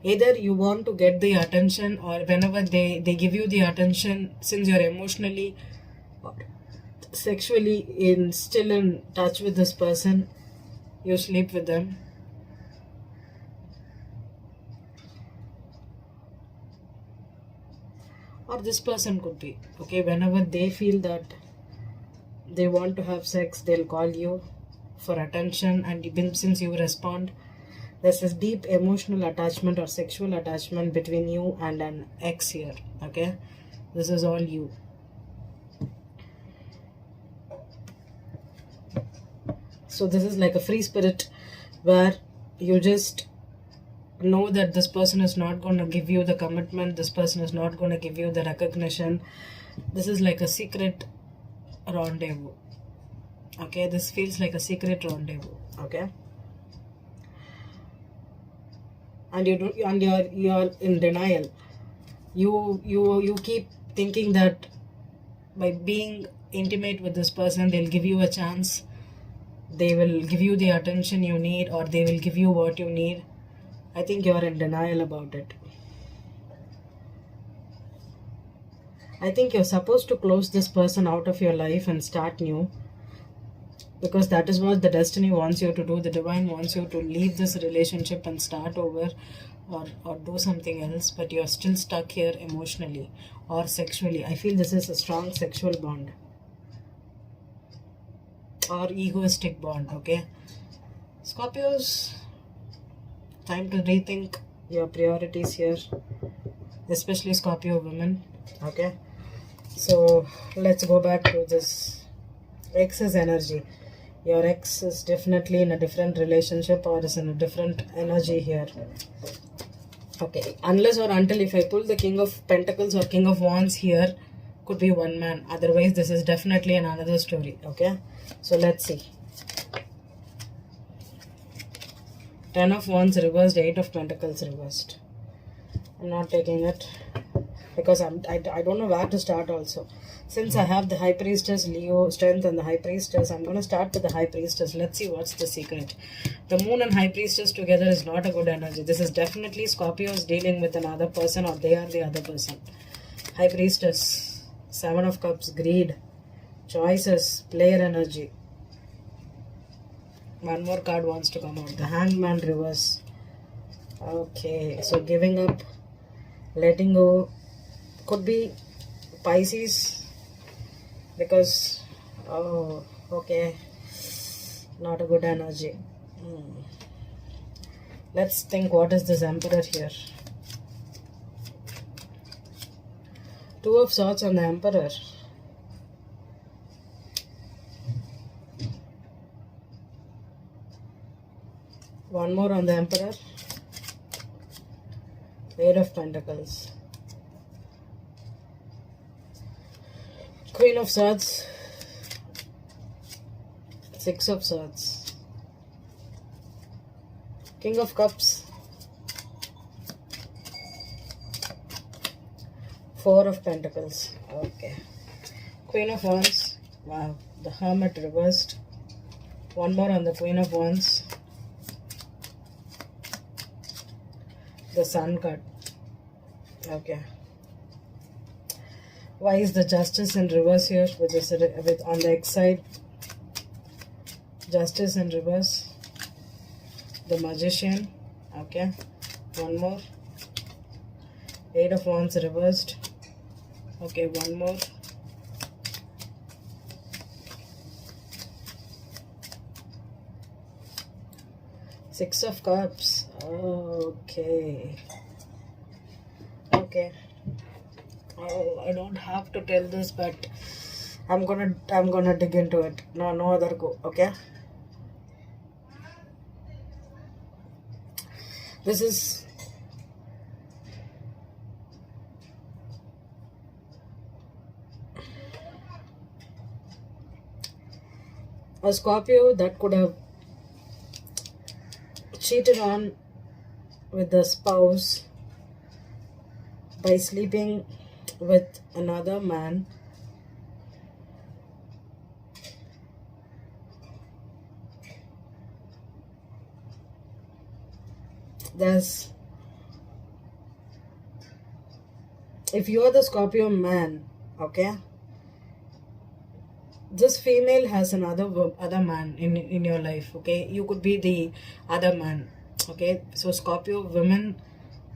either you want to get the attention, or whenever they give you the attention, since you're emotionally or sexually still in touch with this person, you sleep with them. Or this person could be, okay, whenever they feel that they want to have sex, they'll call you for attention, and even since you respond, there's this deep emotional attachment or sexual attachment between you and an ex here. Okay, this is all you. So this is like a free spirit where you just know that this person is not going to give you the commitment, this person is not going to give you the recognition. This is like a secret rendezvous. Okay, this feels like a secret rendezvous. Okay, and you're in denial. You keep thinking that by being intimate with this person, they'll give you a chance, they will give you the attention you need, or they will give you what you need. I think you're in denial about it. I think you're supposed to close this person out of your life and start new, because that is what the destiny wants you to do. The divine wants you to leave this relationship and start over, or do something else, but you're still stuck here emotionally or sexually. I feel this is a strong sexual bond or egoistic bond. Okay, Scorpios, time to rethink your priorities here. especially Scorpio women. Okay, so let's go back to this ex's energy. Your ex is definitely in a different relationship or is in a different energy here. Okay, unless or until if I pull the King of Pentacles or King of Wands here, could be one man. Otherwise, this is definitely another story. Okay, so let's see. 10 of Wands reversed, 8 of Pentacles reversed. I'm not taking it because I don't know where to start also. Since I have the High Priestess, Leo, Strength and the High Priestess, I'm going to start with the High Priestess. Let's see what's the secret. The Moon and High Priestess together is not a good energy. This is definitely Scorpios dealing with another person or they are the other person. High Priestess, 7 of Cups, Greed, Choices, Player energy. One more card wants to come out. The Hangman reverse. Okay, so giving up, letting go. Could be Pisces. Because, oh, okay, not a good energy. Let's think, what is this Emperor here? 2 of Swords on the Emperor. One more on the Emperor. 8 of Pentacles. Queen of Swords. 6 of Swords. King of Cups. 4 of Pentacles. Okay. Queen of Wands. Wow. The Hermit reversed. One more on the Queen of Wands. The Sun card. Okay. Why is the Justice in reverse here with this, with on the X side? Justice in reverse. The Magician. Okay. One more. 8 of Wands reversed. Okay, one more. Six of Cups. Okay. Okay. Oh, I don't have to tell this, but I'm gonna dig into it. No other go. Okay. This is a Scorpio that could have cheated on with the spouse by sleeping with another man. If you are the Scorpio man, okay, this female has other man in your life, okay. You could be the other man, okay. So Scorpio women,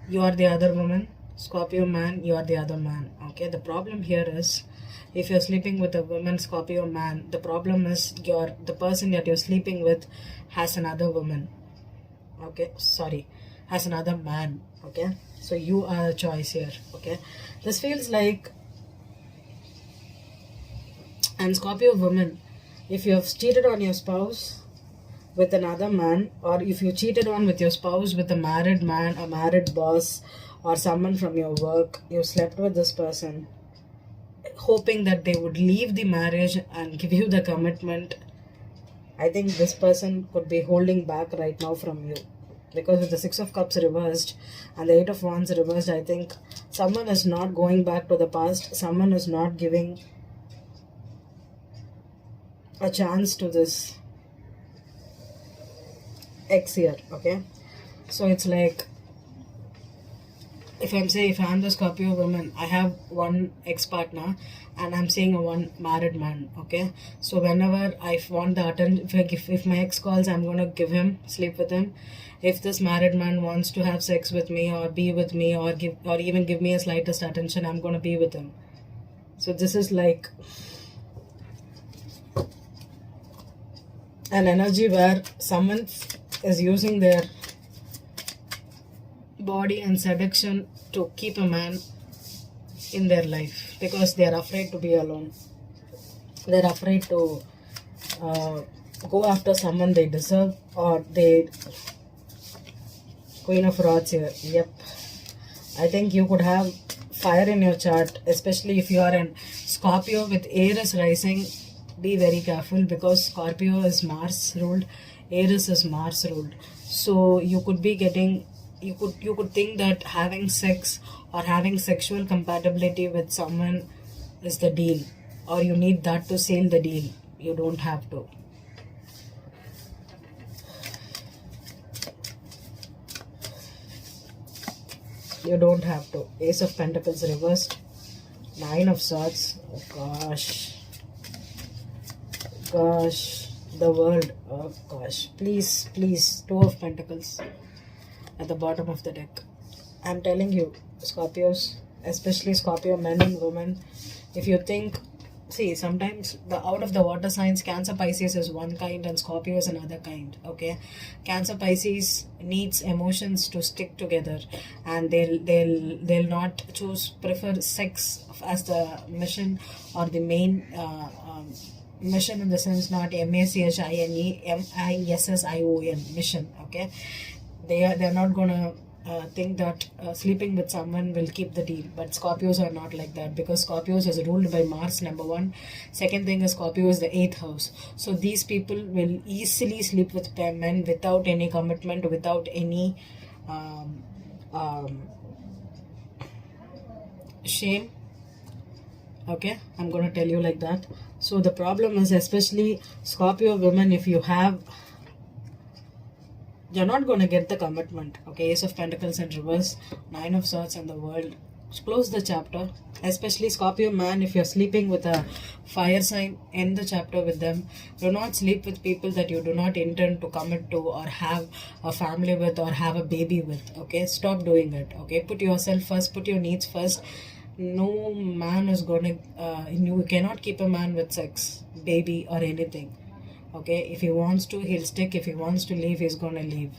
you are the other woman. Scorpio man, you are the other man, okay. The problem here is, if you're sleeping with a woman Scorpio man, the problem is the person that you're sleeping with has another woman, okay, sorry, has another man, okay. So you are a choice here, okay. This feels like, and Scorpio woman, if you have cheated on your spouse with another man, or if you cheated on with your spouse with a married man, a married boss, or someone from your work, you slept with this person hoping that they would leave the marriage and give you the commitment. I think this person could be holding back right now from you, because with the 6 of Cups reversed and the 8 of Wands reversed, I think someone is not going back to the past. Someone is not giving a chance to this ex here, okay. So it's like, if I'm the Scorpio woman, I have one ex-partner and I'm seeing a one married man, okay. So whenever I want the attention, if my ex calls, I'm gonna give him, sleep with him. If this married man wants to have sex with me or be with me or even give me a slightest attention, I'm gonna be with him. So this is like an energy where someone is using their body and seduction to keep a man in their life because they are afraid to be alone. They're afraid to go after someone they deserve, or they... Queen of Rods here. Yep. I think you could have fire in your chart, especially if you are in Scorpio with Aries rising. Be very careful because Scorpio is Mars ruled, Aries is Mars ruled. So you could be getting, you could think that having sex or having sexual compatibility with someone is the deal, or you need that to seal the deal. You don't have to. You don't have to. Ace of Pentacles reversed. 9 of Swords. Oh gosh. Gosh. The World. Oh gosh. Please, please. 2 of Pentacles at the bottom of the deck. I'm telling you, Scorpios, especially Scorpio men and women, if you think... See, sometimes the out of the water signs, Cancer, Pisces is one kind and Scorpio is another kind, okay? Cancer, Pisces needs emotions to stick together, and they'll not prefer sex as the mission or the main mission, in the sense not MACHINE MISSION mission, okay? They're not gonna think that sleeping with someone will keep the deal. But Scorpios are not like that, because Scorpios is ruled by Mars, number one. Second thing is Scorpio is the 8th house. So these people will easily sleep with men without any commitment, without any shame. Okay, I'm gonna tell you like that. So the problem is, especially Scorpio women, if you have... You're not going to get the commitment. Okay, Ace of Pentacles in reverse, 9 of Swords and the World. Close the chapter. Especially Scorpio man, if you're sleeping with a fire sign, end the chapter with them. Do not sleep with people that you do not intend to commit to, or have a family with, or have a baby with. Okay, stop doing it. Okay, put yourself first, put your needs first. No man is going to... you cannot keep a man with sex, baby or anything. Okay, if he wants to, he'll stick. If he wants to leave, he's gonna leave.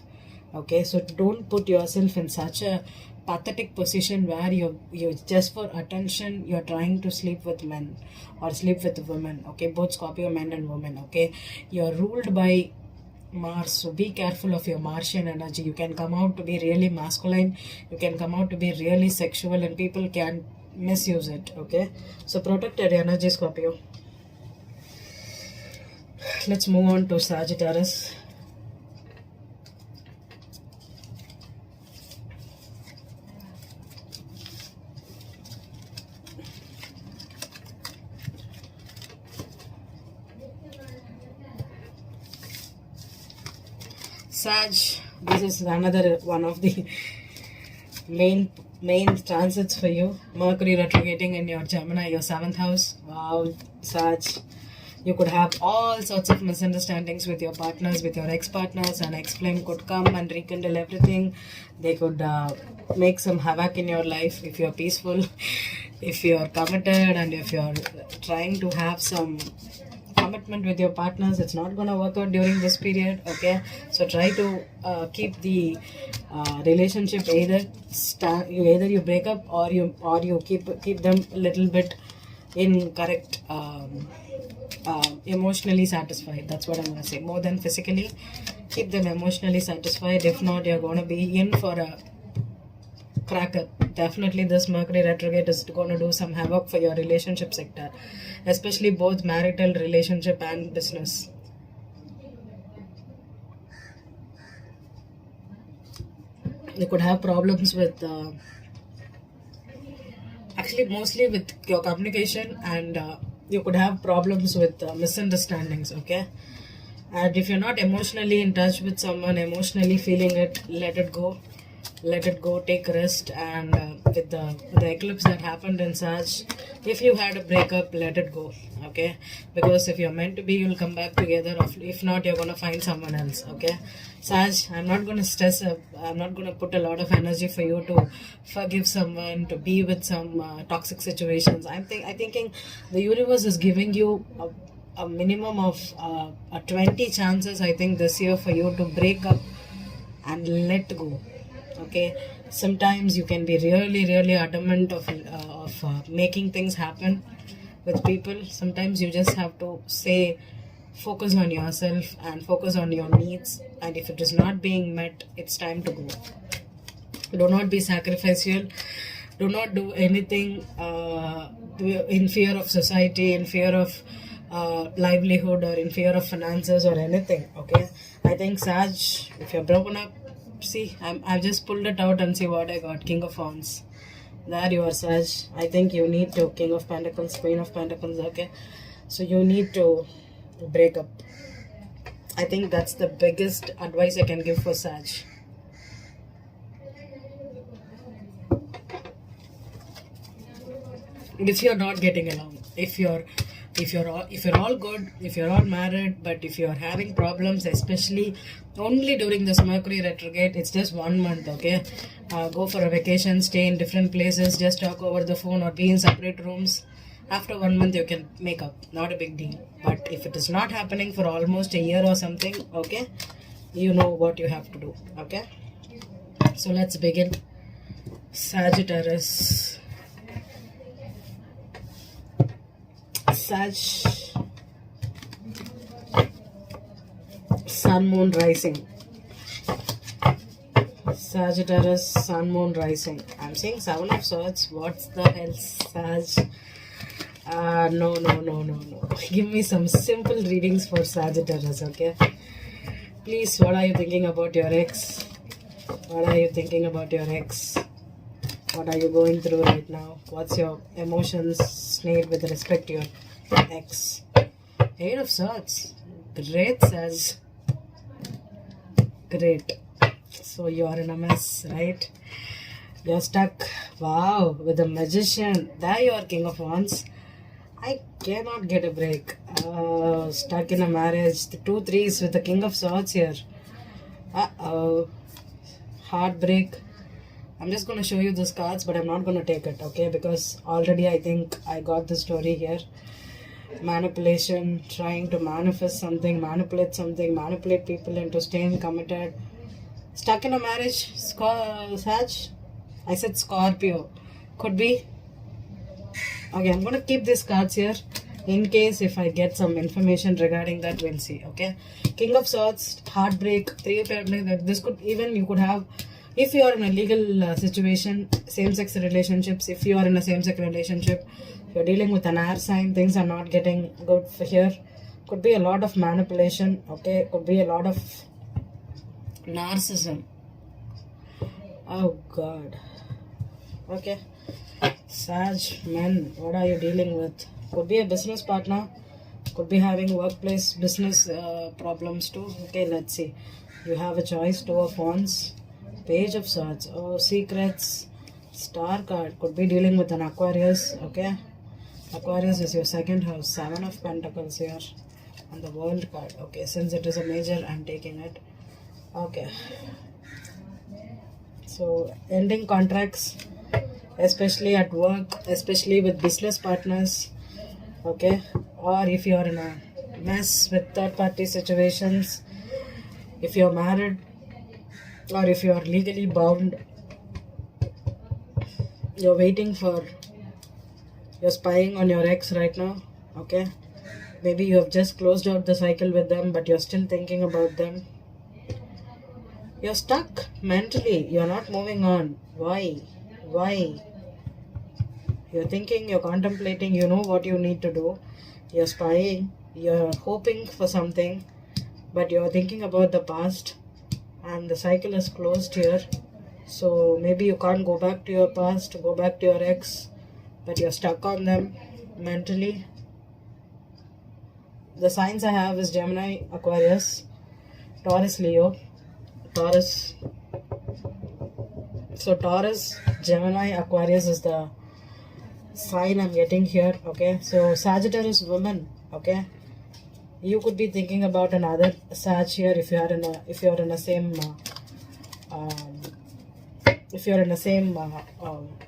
Okay, so don't put yourself in such a pathetic position where you're just for attention, you're trying to sleep with men or sleep with women. Okay, both Scorpio men and women. Okay, you're ruled by Mars, so be careful of your Martian energy. You can come out to be really masculine, you can come out to be really sexual, and people can misuse it. Okay, so protect your energy, Scorpio. Let's move on to Sagittarius. Sag, this is another one of the main transits for you. Mercury retrograding in your Gemini, your 7th house. Wow, Sag. You could have all sorts of misunderstandings with your partners, with your ex-partners. An ex-flame could come and rekindle everything. They could make some havoc in your life if you're peaceful, if you're committed, and if you're trying to have some commitment with your partners. It's not going to work out during this period, okay? So try to keep the relationship, either you break up, or you keep them a little bit in correct... emotionally satisfied. That's what I'm going to say. More than physically, keep them emotionally satisfied. If not, you're going to be in for a cracker. Definitely this Mercury retrograde is going to do some havoc for your relationship sector, especially both marital relationship and business. You could have problems with actually mostly with your communication, and you could have problems with misunderstandings, okay? And if you're not emotionally in touch with someone, emotionally feeling it, let it go, take rest. And with the eclipse that happened in Sag, if you had a breakup, let it go, okay? Because if you're meant to be, you'll come back together. If not, you're going to find someone else, okay? Sag, I'm not going to stress up. I'm not going to put a lot of energy for you to forgive someone, to be with some toxic situations. I'm thinking the universe is giving you a minimum of 20 chances, I think, this year for you to break up and let go. Okay, Sometimes you can be really, really adamant of making things happen with people. Sometimes you just have to say, focus on yourself and focus on your needs. And if it is not being met, it's time to go. Do not be sacrificial. Do not do anything in fear of society, in fear of livelihood, or in fear of finances or anything. Okay, I think Sag, if you're broken up, see, I've just pulled it out and see what I got. King of Wands. There you are, Sag. I think you need to. King of Pentacles, Queen of Pentacles. Okay, so you need to break up. I think that's the biggest advice I can give for Sag. If you're not getting along, if you're all good, if you're all married, but if you're having problems, especially only during this Mercury retrograde, it's just 1 month. Okay, go for a vacation, stay in different places, just talk over the phone or be in separate rooms. After 1 month you can make up, not a big deal. But if it is not happening for almost a year or something, okay, you know what you have to do. Okay, so let's begin. Sagittarius. Sag, Sun, Moon, Rising. Sagittarius, Sun, Moon, Rising. I'm saying 7 of Swords. What's the hell, Sag? No. Give me some simple readings for Sagittarius, okay? Please, what are you thinking about your ex? What are you thinking about your ex? What are you going through right now? What's your emotions made with respect to your ex? 8 of Swords. Great, Sag. Great. So you are in a mess, right? You're stuck. Wow, with the Magician. There you are, King of Wands. I cannot get a break. Stuck in a marriage. The 2 3s with the King of Swords here. Heartbreak. I'm just going to show you those cards, but I'm not going to take it, okay? Because already I think I got the story here. Manipulation, trying to manifest something, manipulate people into staying committed. Stuck in a marriage, Sag? I said Scorpio. Could be. Okay, I'm going to keep these cards here. In case if I get some information regarding that, we'll see, okay? King of Swords, heartbreak, 3 of Pentacles. This could even, you could have, if you are in a legal situation, same-sex relationships, if you are in a same-sex relationship, you're dealing with an air sign, things are not getting good for here. Could be a lot of manipulation, okay? Could be a lot of narcissism. Oh God. Okay. Sag, men, what are you dealing with? Could be a business partner. Could be having workplace business problems too. Okay, let's see. You have a choice. 2 of Wands. Page of Swords. Oh, secrets. Star card. Could be dealing with an Aquarius. Okay. Aquarius is your 2nd house. 7 of Pentacles here. And the World card. Okay, since it is a major, I'm taking it. Okay. So, ending contracts, especially at work, especially with business partners. Okay. Or if you're in a mess with third-party situations, if you're married, or if you're legally bound, you're waiting for, you're spying on your ex right now, okay? Maybe you have just closed out the cycle with them, but you're still thinking about them. You're stuck mentally, you're not moving on. Why? You're thinking, you're contemplating, you know what you need to do. You're spying, you're hoping for something, but you're thinking about the past, and the cycle is closed here. So maybe you can't go back to your past, go back to your ex, but you're stuck on them mentally. The signs I have is Gemini, Aquarius, Taurus, Leo, Taurus. So Taurus, Gemini, Aquarius is the sign I'm getting here, okay? So Sagittarius woman, okay? You could be thinking about another Sag here if you're in a same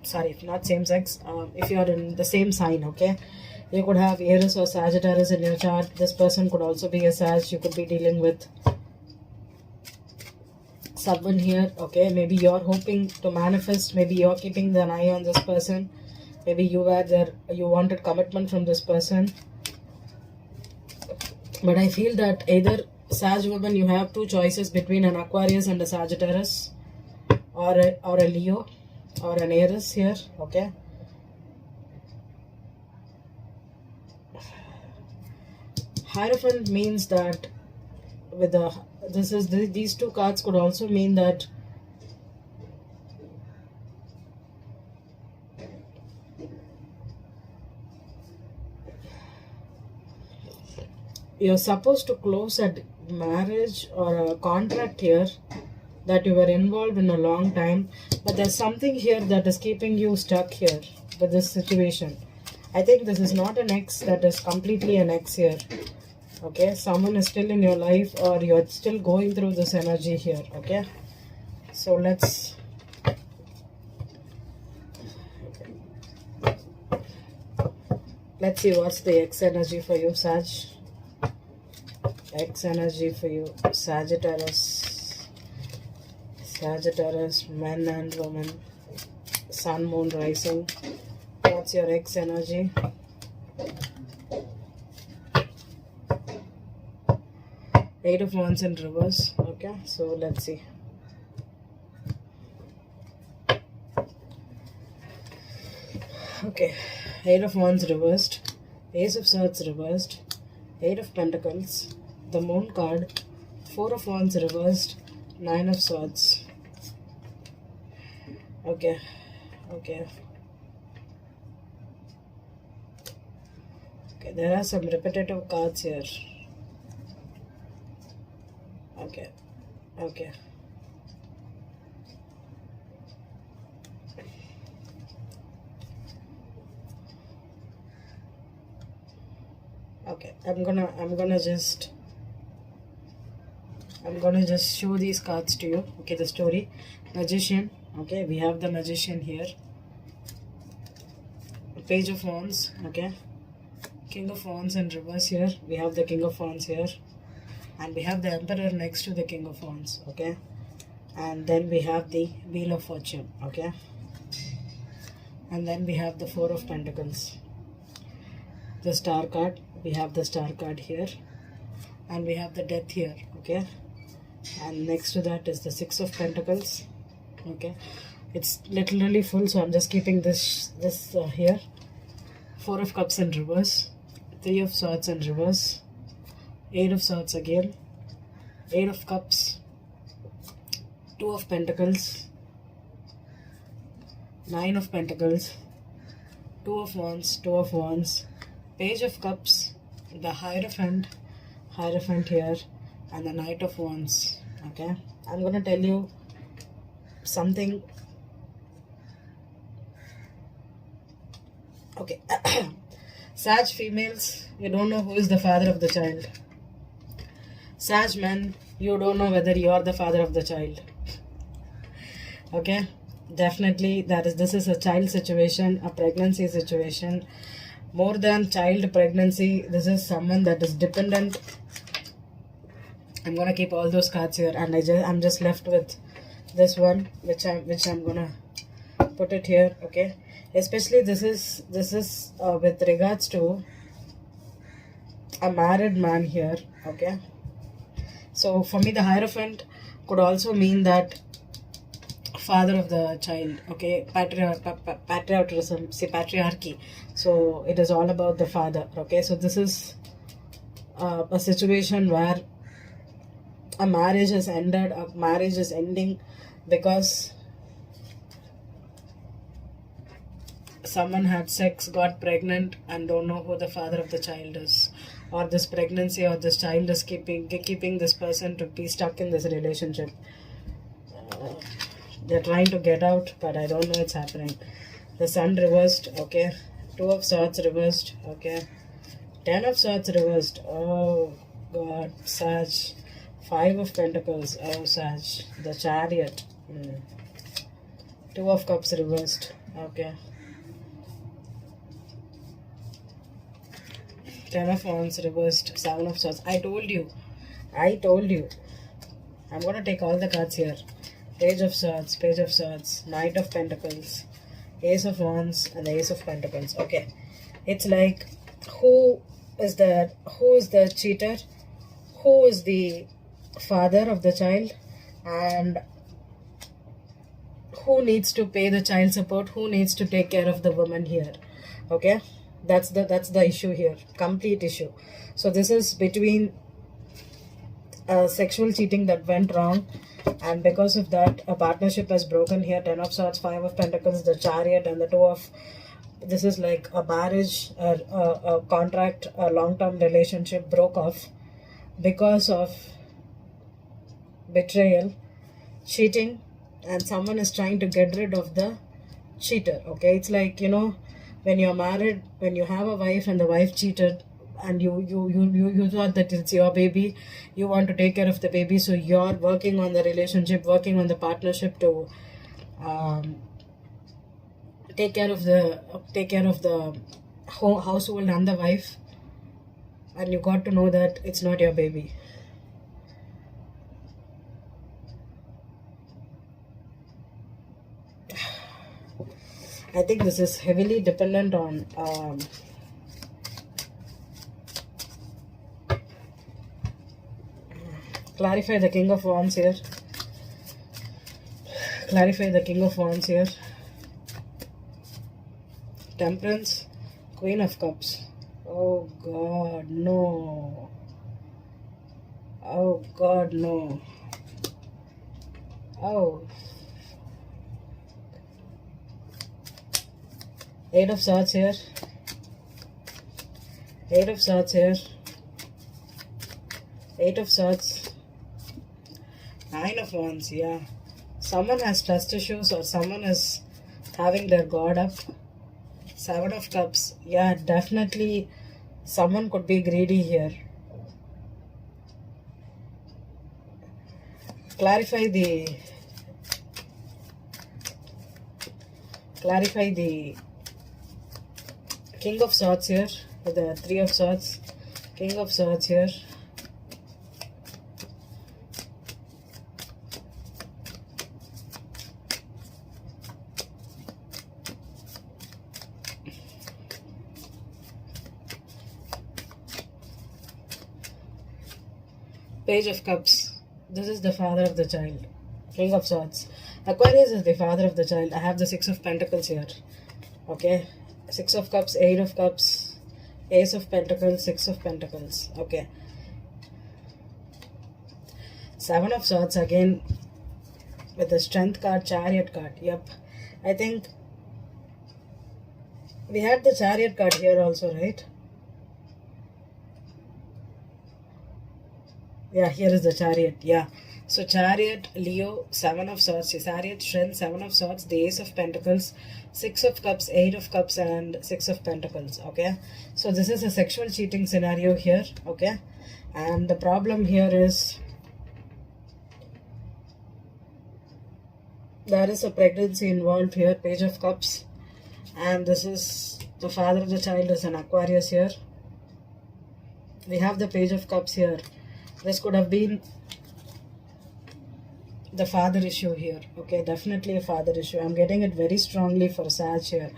sorry, not same sex, if you're in the same sign, okay? You could have Aries or Sagittarius in your chart. This person could also be a Sag. You could be dealing with someone here, okay? Maybe you're hoping to manifest, maybe you're keeping an eye on this person, maybe you were there, you wanted commitment from this person. But I feel that either Sag woman, you have two choices between an Aquarius and a Sagittarius, or a Leo or an Aries here, okay? Hierophant means that with the these two cards could also mean that you're supposed to close a marriage or a contract here that you were involved in a long time, but there's something here that is keeping you stuck here with this situation. I think this is not an ex, that is completely an ex here. Okay, someone is still in your life, or you're still going through this energy here. Okay, so let's see what's the X energy for you, Sag. X energy for you, Sagittarius. Sagittarius, men and women, sun, moon, rising. What's your X energy? Eight of Wands in reverse. Okay, so let's see. Okay, Eight of Wands reversed, Ace of Swords reversed, Eight of Pentacles, the Moon card, Four of Wands reversed, Nine of Swords. Okay, there are some repetitive cards here. Okay. I'm gonna just show these cards to you. Okay, the story. Magician. Okay, we have the Magician here. Page of Wands. Okay. King of Wands in reverse here. We have the King of Wands here. And we have the Emperor next to the King of Wands. Okay. And then we have the Wheel of Fortune. Okay. And then we have the Four of Pentacles. The Star card. We have the Star card here. And we have the Death here. Okay. And next to that is the Six of Pentacles. Okay. It's literally full, so I'm just keeping this here. Four of Cups in reverse. Three of Swords in reverse. Eight of Swords again. Eight of Cups. Two of Pentacles. Nine of Pentacles. Two of Wands. Two of Wands. Page of Cups. The Hierophant here. And the Knight of Wands. Okay. I'm going to tell you something. Okay. Sag females, you don't know who is the father of the child. Sag men, you don't know whether you are the father of the child. Okay, definitely this is a child situation, a pregnancy situation. More than child pregnancy, this is someone that is dependent. I'm gonna keep all those cards here, and I'm just left with this one, which I'm gonna put it here. Okay. Especially this is with regards to a married man here. Okay, so for me the Hierophant could also mean that father of the child. Okay, patriotism, say patriarchy. So it is all about the father. Okay, so this is a situation where a marriage has ended, a marriage is ending because someone had sex, got pregnant, and don't know who the father of the child is, or this pregnancy or this child is keeping this person to be stuck in this relationship. They're trying to get out, but I don't know it's happening. The Sun reversed. Okay, Two of Swords reversed. Okay, Ten of Swords reversed. Oh God, Sag. Five of Pentacles. Oh, Sag. The Chariot. Two of Cups reversed. Okay. Ten of Wands reversed. Seven of Swords. I told you. I'm going to take all the cards here. Page of Swords, Page of Swords, Knight of Pentacles, Ace of Wands, and the Ace of Pentacles. Okay, it's like who is the cheater, who is the father of the child, and who needs to pay the child support, who needs to take care of the woman here. Okay, that's the issue here, complete issue. So this is between sexual cheating that went wrong, and because of that a partnership has broken here. 10 of Swords, 5 of Pentacles, the Chariot, and the 2 of, this is like a marriage, a contract, a long-term relationship broke off because of betrayal, cheating, and someone is trying to get rid of the cheater. Okay, it's like, you know, when you're married, when you have a wife and the wife cheated, and you thought that it's your baby, you want to take care of the baby, so you're working on the relationship, working on the partnership to take care of the household and the wife, and you got to know that it's not your baby. I think this is heavily dependent on clarify the King of Wands here. Clarify the King of Wands here. Temperance, Queen of Cups. Oh God, no. Oh God, no. Oh. 8 of Swords here. 8 of Swords here. 8 of Swords. 9 of Wands, yeah. Someone has trust issues, or someone is having their guard up. 7 of Cups, yeah, definitely someone could be greedy here. Clarify the King of Swords here with the 3 of Swords. King of Swords here. Page of Cups. This is the father of the child. King of Swords. Aquarius is the father of the child. I have the 6 of Pentacles here. Okay. 6 of Cups, 8 of Cups, Ace of Pentacles, 6 of Pentacles. Okay. 7 of Swords again with the Strength card, Chariot card. Yep. I think we had the Chariot card here also, right? Yeah, here is the Chariot. Yeah. So Chariot, Leo, 7 of Swords, Chariot, Strength, 7 of Swords, the Ace of Pentacles, 6 of Cups, 8 of Cups, and 6 of Pentacles. Okay. So this is a sexual cheating scenario here. Okay. And the problem here is there is a pregnancy involved here. Page of Cups. And this is the father of the child is an Aquarius here. We have the Page of Cups here. This could have been the father issue here. Okay, definitely a father issue. I'm getting it very strongly for Sag here.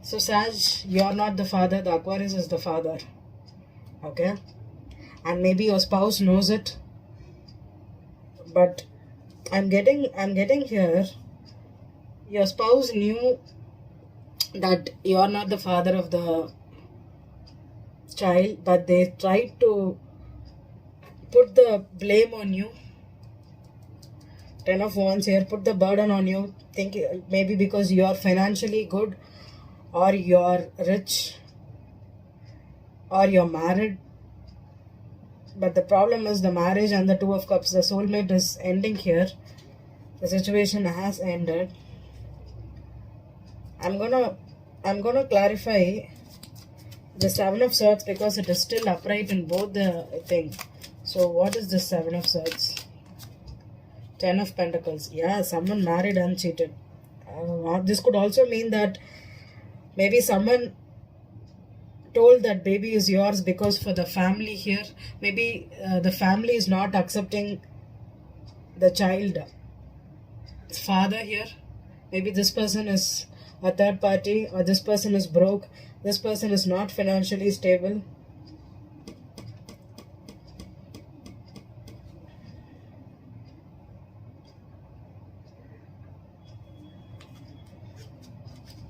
So Sag, you're not the father, the Aquarius is the father. Okay, and maybe your spouse knows it, but I'm getting here your spouse knew that you're not the father of the child, but they tried to put the blame on you. 10 of Wands here, put the burden on you. Think maybe because you're financially good, or you're rich, or you're married. But the problem is the marriage and the 2 of Cups. The soulmate is ending here. The situation has ended. I'm gonna clarify the 7 of Swords because it is still upright in both the thing. So what is this 7 of Swords? 10 of Pentacles. Yeah, someone married and cheated. This could also mean that maybe someone told that baby is yours because for the family here, maybe the family is not accepting the child father here. Maybe this person is a third party, or this person is broke, this person is not financially stable.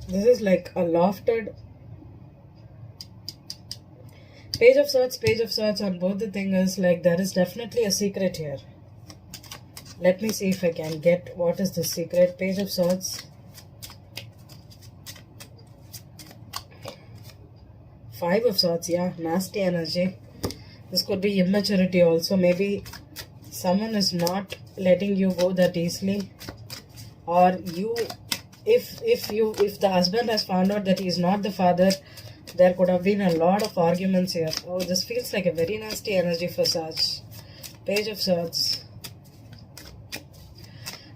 This is like a lofted Page of Swords on both the things. Like there is definitely a secret here. Let me see if I can get what is the secret. Page of Swords, Five of Swords. Yeah, nasty energy. This could be immaturity also. Maybe someone is not letting you go that easily, or you, if the husband has found out that he is not the father, there could have been a lot of arguments here. Oh, this feels like a very nasty energy for Sag. Page of Swords.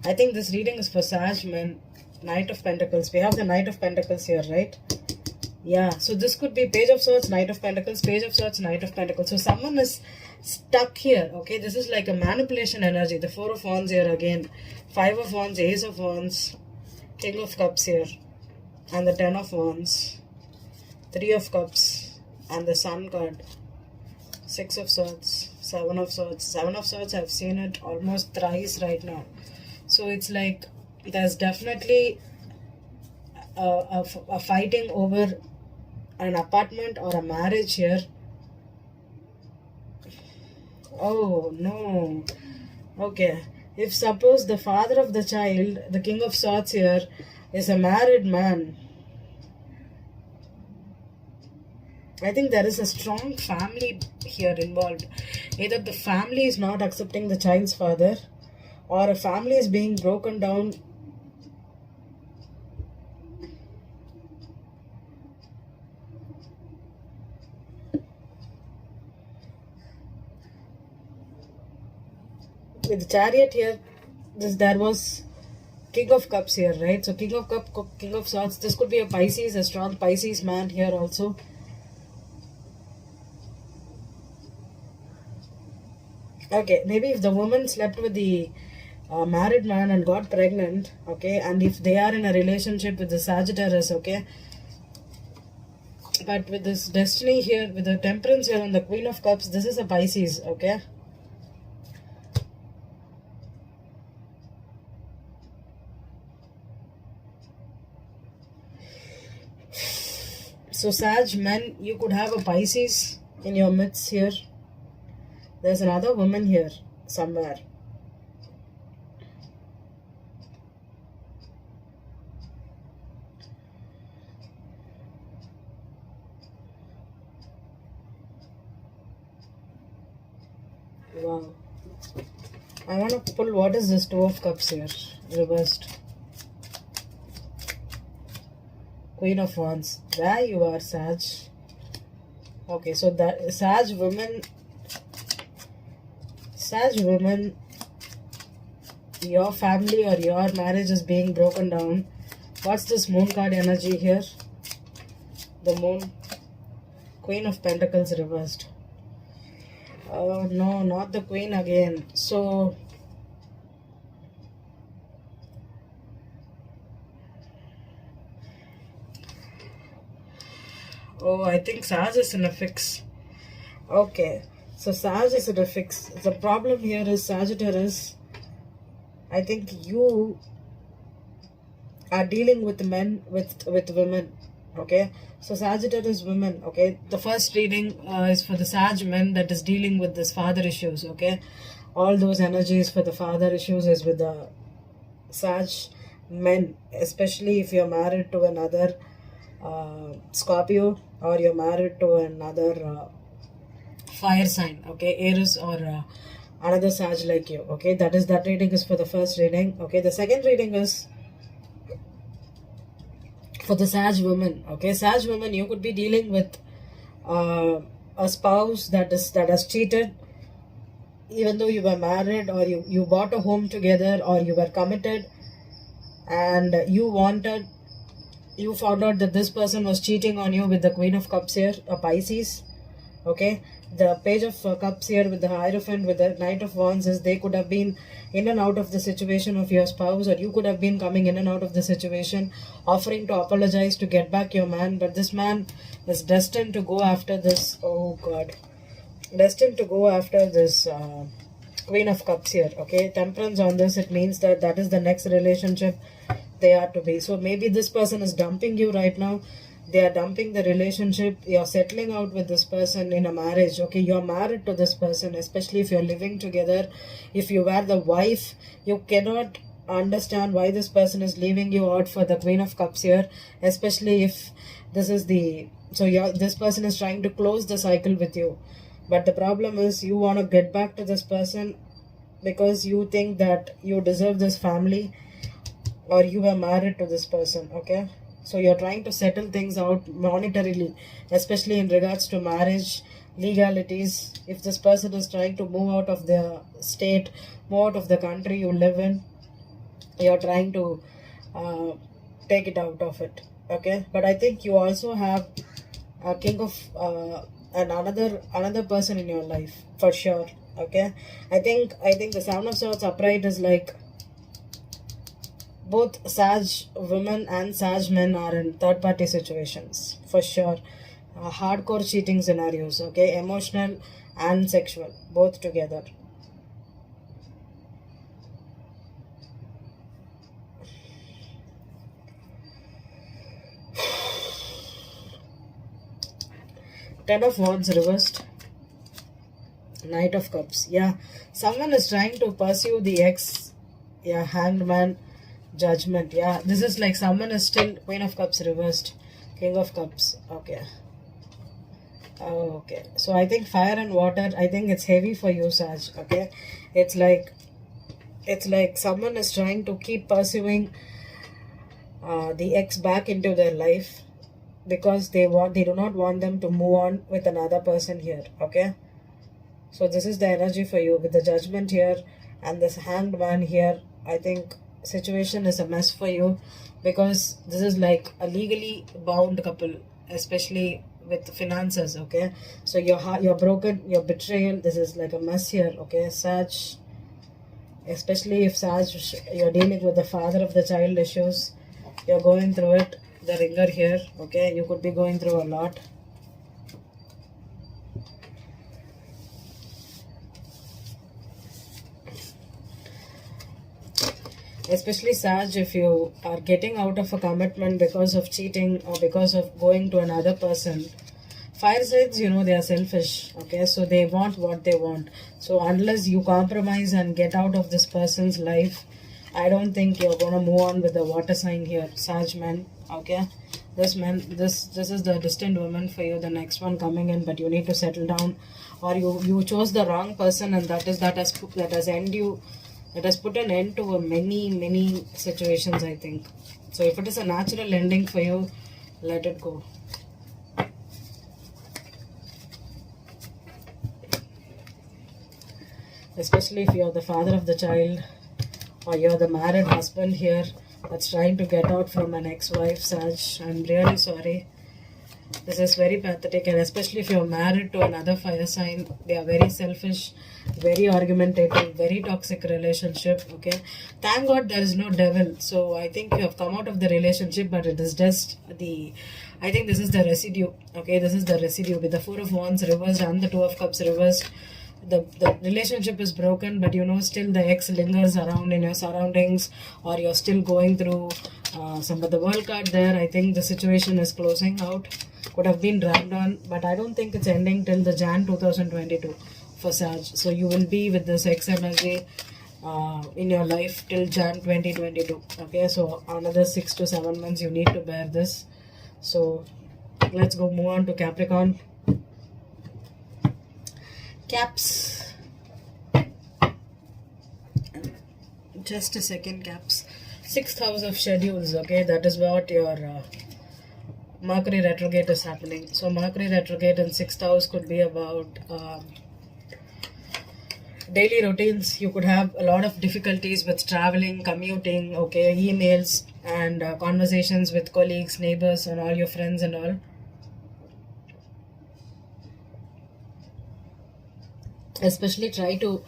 I think this reading is for Sag men. Knight of Pentacles. We have the Knight of Pentacles here, right? Yeah, so this could be Page of Swords, Knight of Pentacles, Page of Swords, Knight of Pentacles. So someone is stuck here, okay? This is like a manipulation energy. The Four of Wands here again. Five of Wands, Ace of Wands, King of Cups here. And the Ten of Wands. Three of Cups and the Sun card. Six of Swords, Seven of Swords. Seven of Swords, I've seen it almost thrice right now. So it's like there's definitely a fighting over an apartment or a marriage here. Oh no. Okay. If suppose the father of the child, the King of Swords here, is a married man, I think there is a strong family here involved. Either the family is not accepting the child's father, or a family is being broken down. With the Chariot here, there was King of Cups here, right? So King of Cups, King of Swords. This could be a Pisces, a strong Pisces man here also. Okay, maybe if the woman slept with the married man and got pregnant, okay, and if they are in a relationship with the Sagittarius, okay, but with this Destiny here, with the Temperance here and the Queen of Cups, this is a Pisces, okay. So Sag men, you could have a Pisces in your midst here. There's another woman here somewhere. Wow. I want to pull, what is this? Two of Cups here, reversed. Queen of Wands. There you are, Sag. Okay, so that Sag woman, your family or your marriage is being broken down. What's this Moon card energy here? The Moon. Queen of Pentacles reversed. Oh no, not the Queen again. So oh, I think Sag is in a fix. Okay, so Sag is in a fix. The problem here is Sagittarius. I think you are dealing with men, with women. Okay, so Sagittarius women. Okay, the first reading is for the Sag men that is dealing with this father issues. Okay, all those energies for the father issues is with the Sag men, especially if you're married to another Scorpio, or you're married to another fire sign, okay, Aries, or another Sag like you. Okay, that reading is for the first reading. Okay, the second reading is for the Sag woman. Okay, Sag woman, you could be dealing with a spouse that has cheated, even though you were married, or you bought a home together, or you were committed, and you found out that this person was cheating on you with the Queen of Cups here, a Pisces. Okay, The Page of Cups here with the Hierophant with the Knight of Wands is they could have been in and out of the situation of your spouse, or you could have been coming in and out of the situation, offering to apologize to get back your man. But this man is destined to go after this. Oh God, destined to go after this Queen of Cups here. Okay, Temperance on this, it means that that is the next relationship they are to be. So maybe this person is dumping you right now. They are dumping the relationship. You're settling out with this person in a marriage. Okay, you're married to this person, especially if you're living together. If you were the wife, you cannot understand why this person is leaving you out for the Queen of Cups here, especially if this is the, so this person is trying to close the cycle with you. But the problem is you want to get back to this person because you think that you deserve this family, or you were married to this person. Okay, so you're trying to settle things out monetarily, especially in regards to marriage, legalities. If this person is trying to move out of the state, move out of the country you live in, you're trying to take it out of it. Okay, but I think you also have a king of and another person in your life for sure. Okay, I think the Seven of Swords upright is like both Sag women and Sag men are in third party situations for sure. Hardcore cheating scenarios. Okay, emotional and sexual, both together. Ten of Wands reversed. Knight of Cups. Yeah, someone is trying to pursue the ex. Yeah, Hanged Man. Judgment. Yeah, this is like someone is still Queen of Cups reversed, King of Cups. Okay. Okay, so I think fire and water, I think it's heavy for you, Sag. Okay, it's like someone is trying to keep pursuing the ex back into their life because they do not want them to move on with another person here. Okay, so this is the energy for you with the Judgment here and this Hanged Man here. I think situation is a mess for you because this is like a legally bound couple, especially with finances. Okay, so you're broken, your betrayal, this is like a mess here. Okay, Sag, especially if Sag, you're dealing with the father of the child issues, you're going through it, the Ringer here. Okay, you could be going through a lot. Especially Sag, if you are getting out of a commitment because of cheating or because of going to another person. Fire signs, you know, they are selfish. Okay, so they want what they want. So unless you compromise and get out of this person's life, I don't think you're gonna move on with the water sign here, Sag man. Okay, this man, this is the distant woman for you, the next one coming in, but you need to settle down, or you chose the wrong person, and that has ended you. It has put an end to many situations, I think. So if it is a natural ending for you, let it go. Especially if you're the father of the child or you're the married husband here that's trying to get out from an ex-wife, Sag. I'm really sorry. This is very pathetic, and especially if you're married to another fire sign, they are very selfish, very argumentative, very toxic relationship. Okay, thank God there is no devil. So I think you have come out of the relationship, but it is just I think this is the residue. Okay, this is the residue with the Four of Wands reversed and the Two of Cups reversed. The relationship is broken, but you know, still the ex lingers around in your surroundings, or you're still going through some of the world card there. I think the situation is closing out. Could have been dragged on, but I don't think it's ending till the Jan 2022 for Sag. So you will be with this ex energy in your life till Jan 2022. Okay, so another 6 to 7 months you need to bear this. So let's go move on to Capricorn. Caps. Just a second, Caps. 6th house of schedules. Okay, that is what your Mercury retrograde is happening. So Mercury retrograde in 6th house could be about daily routines. You could have a lot of difficulties with traveling, commuting, okay, emails and conversations with colleagues, neighbors and all your friends and all. Especially try to,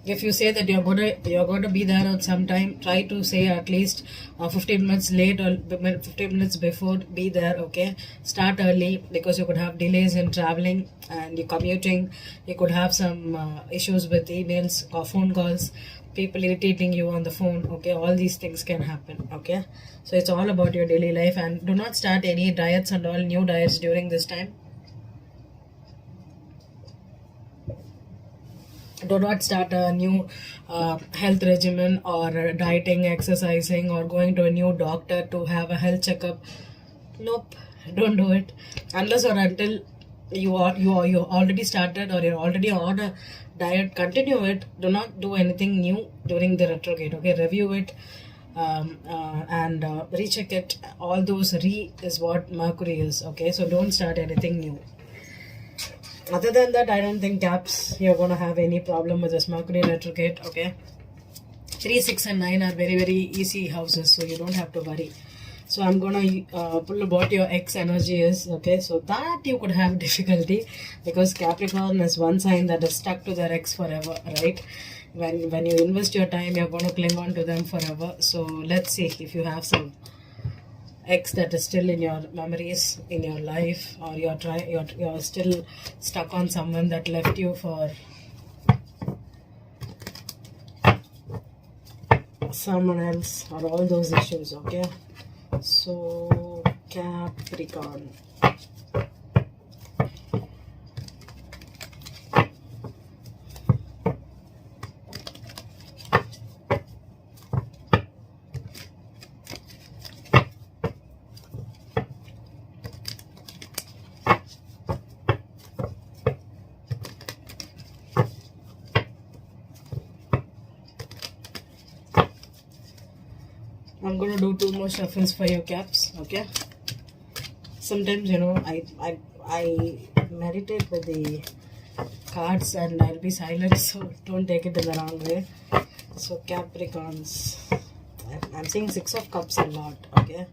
if you say that you're going to be there at some time, try to say at least 15 minutes late or 15 minutes before, be there. Okay, start early, because you could have delays in traveling and you commuting. You could have some issues with emails or phone calls, people irritating you on the phone. Okay, all these things can happen. Okay, so it's all about your daily life, and do not start any diets and all new diets during this time. Do not start a new health regimen or dieting, exercising, or going to a new doctor to have a health checkup. Nope, don't do it unless or until you already started or you're already on a diet. Continue it. Do not do anything new during the retrograde. Okay, review it and recheck it. All those is what Mercury is. Okay, so don't start anything new. Other than that, I don't think Caps, you're going to have any problem with this Mercury retrograde. Okay, 3, 6 and 9 are very very easy houses, so you don't have to worry. So I'm going to pull what your X energy is. Okay, so that you could have difficulty, because Capricorn is one sign that is stuck to their ex forever, right? When you invest your time, you're going to cling on to them forever. So let's see if you have some X that is still in your memories, in your life, or you're still stuck on someone that left you for someone else, or all those issues. Okay, so Capricorn. I'm going to do 2 more shuffles for your Caps. Okay, sometimes I meditate with the cards and I'll be silent, so don't take it in the wrong way. So Capricorns, I'm seeing 6 of Cups a lot. Okay,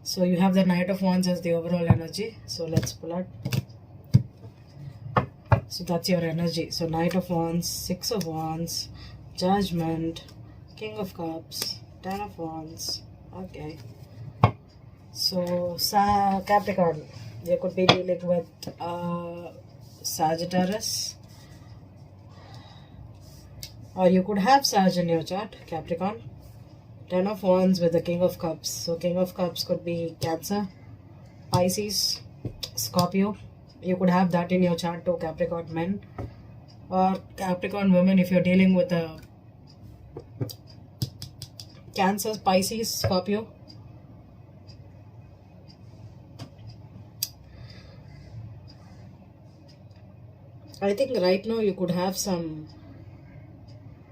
so you have the Knight of Wands as the overall energy. So let's pull out. So that's your energy. So Knight of Wands, 6 of Wands, Judgment, King of Cups, 10 of Wands. Okay, so Capricorn, you could be dealing with Sagittarius, or you could have Sag in your chart. Capricorn, 10 of Wands with the King of Cups. So King of Cups could be Cancer, Pisces, Scorpio. You could have that in your chart too, Capricorn men, or Capricorn women if you're dealing with a Cancer, Pisces, Scorpio. I think right now you could have some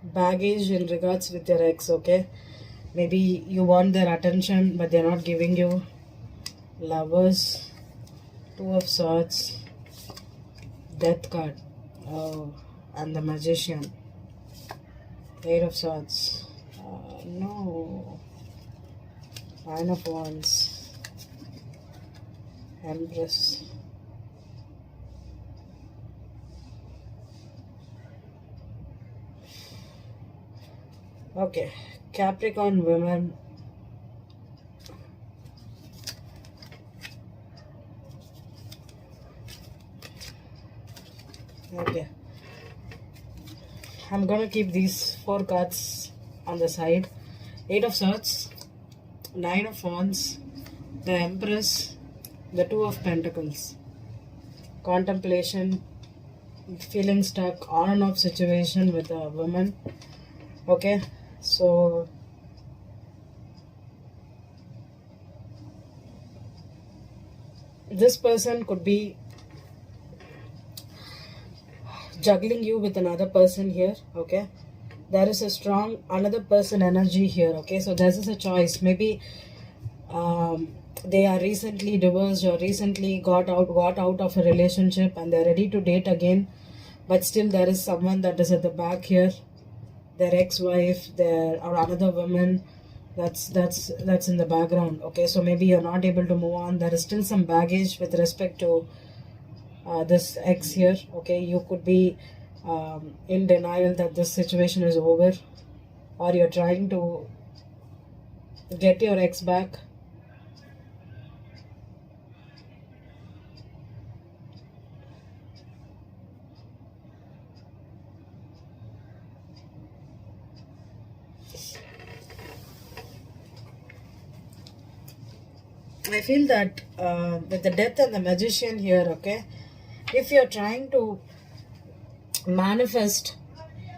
baggage in regards with your ex. Okay, maybe you want their attention but they're not giving you. Lovers, 2 of Swords, Death card, and the Magician, 8 of Swords. No, 9 of Wands, Empress. Okay, Capricorn women. Okay, I'm gonna keep these 4 cards on the side. 8 of Swords, 9 of Wands, the Empress, the 2 of Pentacles. Contemplation, feeling stuck, on and off situation with a woman. Okay, so this person could be juggling you with another person here. Okay, there is a strong another person energy here. Okay, so this is a choice. Maybe they are recently divorced or recently got out of a relationship and they're ready to date again, but still there is someone that is at the back here, their ex-wife, or another woman that's in the background. Okay, so maybe you're not able to move on. There is still some baggage with respect to this ex here. Okay, you could be in denial that this situation is over, or you're trying to get your ex back. I feel that with the death and the magician here, okay, if you're trying to manifest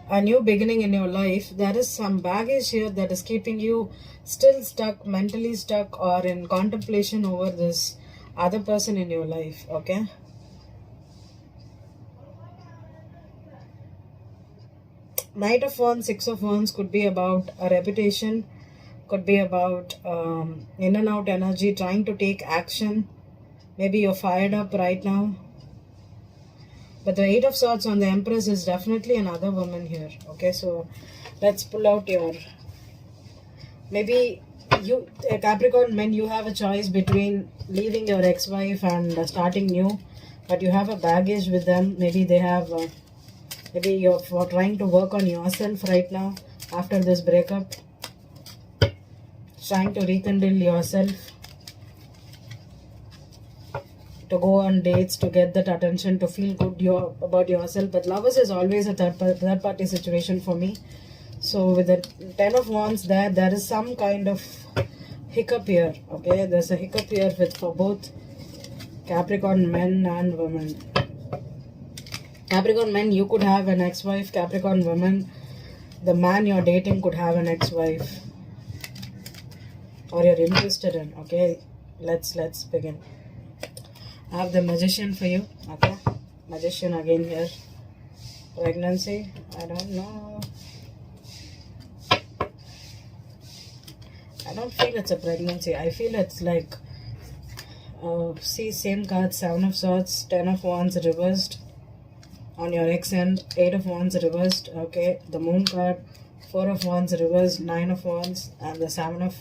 a new beginning in your life, there is some baggage here that is keeping you still stuck, mentally stuck, or in contemplation over this other person in your life, okay? Knight of Wands, Six of Wands could be about a reputation, could be about in and out energy, trying to take action. Maybe you're fired up right now. But the Eight of Swords on the Empress is definitely another woman here. Okay, so let's pull out your... Maybe you, Capricorn men, you have a choice between leaving your ex-wife and starting new. But you have a baggage with them. Maybe they have... maybe you're trying to work on yourself right now after this breakup. Trying to rekindle yourself, to go on dates, to get that attention, to feel good about yourself. But Lovers is always a third party situation for me. So with the Ten of Wands there is some kind of hiccup here. Okay, there's a hiccup here for both Capricorn men and women. Capricorn men, you could have an ex-wife. Capricorn women, the man you're dating could have an ex-wife, or you're interested in. Okay, let's begin. I have the Magician for you. Okay, Magician again here. Pregnancy, I don't know. I don't feel it's a pregnancy. I feel it's like see, same card, Seven of Swords, Ten of Wands reversed on your ex end, Eight of Wands reversed. Okay, the Moon card, Four of Wands reversed, Nine of Wands, and the Seven of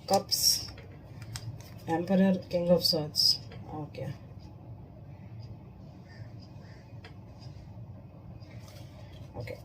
Cups, Emperor, King of Swords. Okay. Okay.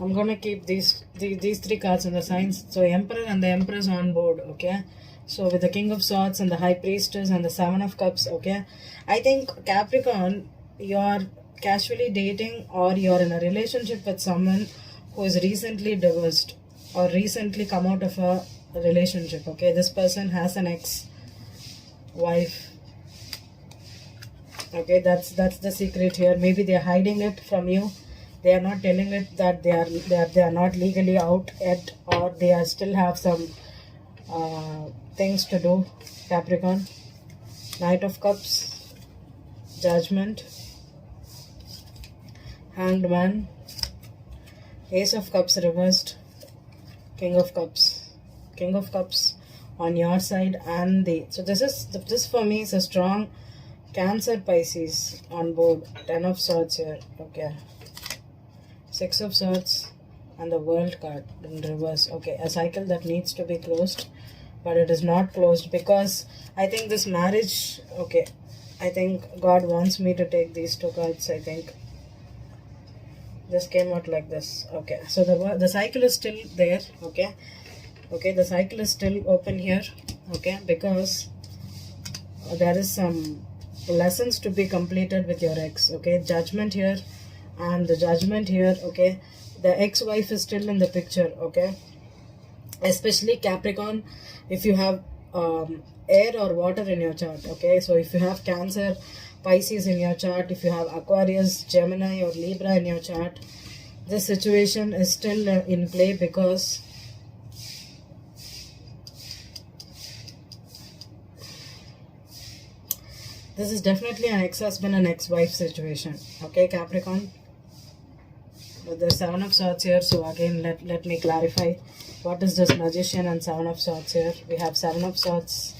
I'm gonna keep these three cards in the signs. So Emperor and the Empress on board. Okay. So with the King of Swords and the High Priestess and the Seven of Cups. Okay. I think Capricorn, you're casually dating, or you're in a relationship with someone who is recently divorced or recently come out of a relationship. Okay, this person has an ex-wife. Okay, that's the secret here. Maybe they're hiding it from you. They are not telling it that they are not legally out yet, or they are still have some things to do. Capricorn, Knight of Cups, Judgment, Hanged Man, Ace of Cups reversed, King of Cups on your side, and so this for me is a strong Cancer, Pisces on board. Ten of Swords here. Okay, Six of Swords and the World card in reverse. Okay, a cycle that needs to be closed, but it is not closed because I think this marriage. Okay, I think God wants me to take these two cards. I think this came out like this. Okay, so the cycle is still there. Okay, the cycle is still open here. Okay, because there is some lessons to be completed with your ex. Okay, Judgment here and the Judgment here. Okay, the ex-wife is still in the picture. Okay, especially Capricorn, if you have air or water in your chart. Okay, so if you have Cancer, Pisces in your chart, if you have Aquarius, Gemini or Libra in your chart, this situation is still in play because this is definitely an ex-husband and ex-wife situation. Okay, Capricorn. But there's Seven of Swords here, so again let me clarify what is this Magician and Seven of Swords here. We have Seven of Swords,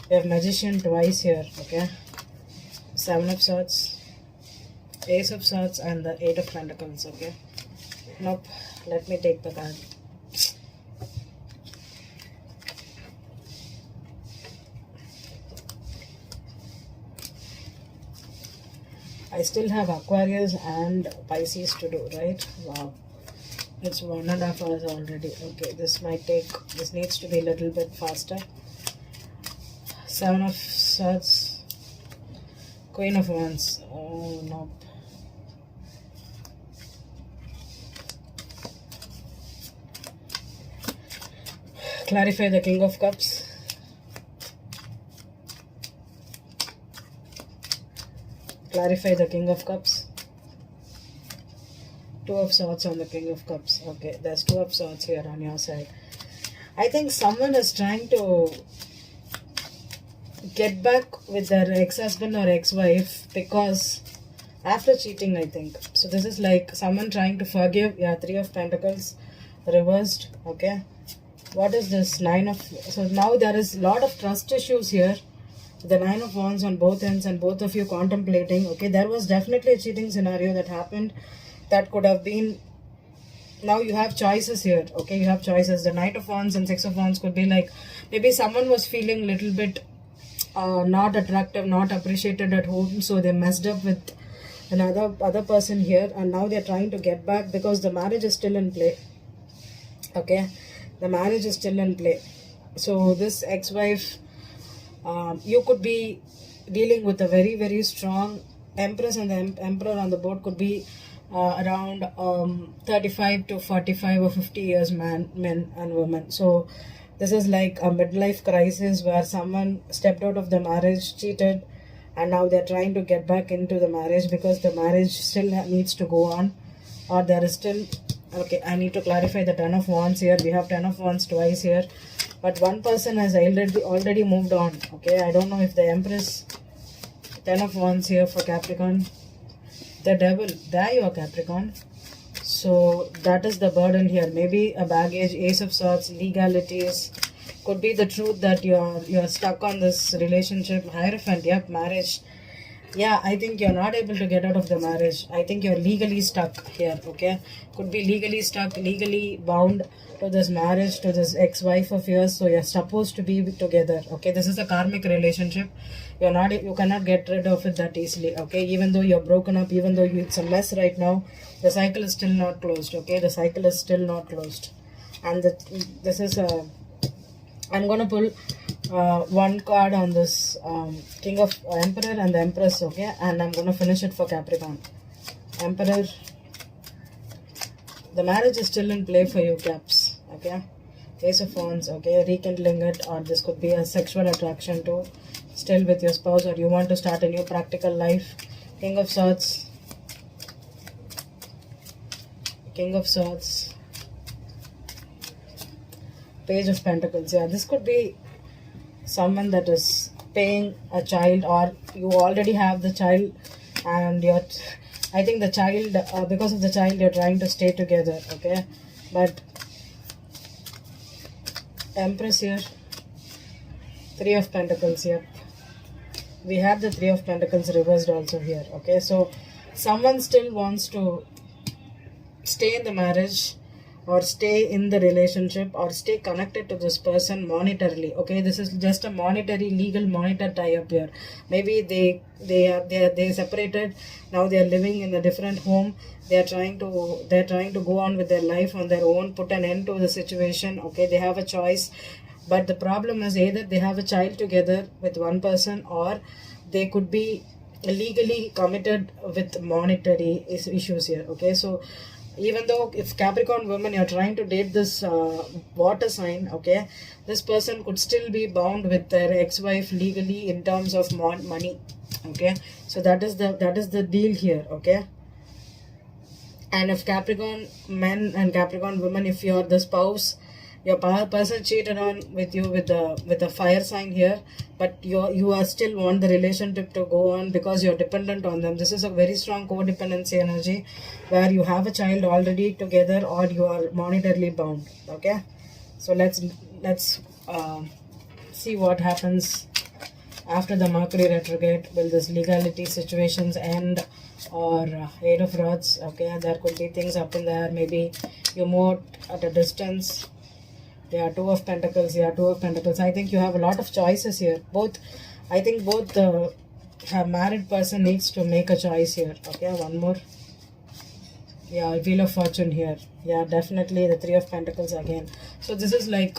we have Magician twice here. Okay, Seven of Swords, Ace of Swords, and the Eight of Pentacles. Okay, nope, let me take the card. I still have Aquarius and Pisces to do, right? Wow. It's 1.5 hours already. Okay, this needs to be a little bit faster. Seven of Swords, Queen of Wands. Oh, no. Clarify the King of Cups. Clarify the King of Cups. Two of Swords on the King of Cups. Okay, there's Two of Swords here on your side. I think someone is trying to get back with their ex-husband or ex-wife because after cheating, I think. So this is like someone trying to forgive. Yeah, Three of Pentacles reversed. Okay. What is this? So now there is a lot of trust issues here. The Nine of Wands on both ends and both of you contemplating. Okay, there was definitely a cheating scenario that happened. That could have been. Now you have choices here. Okay, you have choices. The Knight of Wands and Six of Wands could be like maybe someone was feeling a little bit not attractive, not appreciated at home, so they messed up with other person here, and now they're trying to get back because the marriage is still in play. Okay, the marriage is still in play. So this ex-wife, you could be dealing with a very, very strong Empress, and the Emperor on the board could be around 35 to 45 or 50 years men and women. So this is like a midlife crisis where someone stepped out of the marriage, cheated, and now they're trying to get back into the marriage because the marriage still needs to go on, or there is still. Okay, I need to clarify the Ten of Wands here. We have Ten of Wands twice here, but one person has already moved on. Okay, I don't know if the Empress. Ten of Wands here for Capricorn. The Devil. There you are, Capricorn. So that is the burden here. Maybe a baggage, Ace of Swords, legalities. Could be the truth that you're stuck on this relationship. Hierophant. Yep, marriage. Yeah, I think you're not able to get out of the marriage. I think you're legally stuck here, okay? Could be legally stuck, legally bound to this marriage, to this ex-wife of yours. So you're supposed to be together, okay? This is a karmic relationship. You cannot get rid of it that easily, okay? Even though you're broken up, even though it's a mess right now, the cycle is still not closed, okay? The cycle is still not closed. And this is a... I'm going to pull one card on this King of Emperor and the Empress, okay? And I'm going to finish it for Capricorn. Emperor. The marriage is still in play for you, Caps, okay? Ace of Wands, okay? Rekindling it, or this could be a sexual attraction too. Still with your spouse, or you want to start a new practical life. King of Swords. King of Swords. Page of Pentacles. Yeah, this could be someone that is paying a child, or you already have the child and I think the child, because of the child, you're trying to stay together, okay? But Empress here, Three of Pentacles here. We have the Three of Pentacles reversed also here, okay? So someone still wants to stay in the marriage, or stay in the relationship, or stay connected to this person monetarily, okay? This is just a monetary, legal monitor tie-up here. Maybe they separated, now they are living in a different home. They're trying to go on with their life on their own, put an end to the situation, okay? They have a choice, but the problem is either they have a child together with one person, or they could be legally committed with monetary issues here, okay? So even though if Capricorn woman, you're trying to date this water sign, okay, this person could still be bound with their ex-wife legally in terms of money, okay? So that is the deal here, okay? And if Capricorn men and Capricorn women, if you're the spouse, your person cheated on with you with the fire sign here, but you are still want the relationship to go on because you're dependent on them. This is a very strong codependency energy where you have a child already together, or you are monetarily bound, okay? So let's see what happens after the Mercury retrograde. Will this legality situations end, or Eight of Rods, okay? There could be things up in there. Maybe you move at a distance. Yeah, Two of Pentacles. Yeah, Two of Pentacles. I think you have a lot of choices here. I think both the A married person needs to make a choice here. Okay, one more. Yeah, Wheel of Fortune here. Yeah, definitely the Three of Pentacles again. So this is like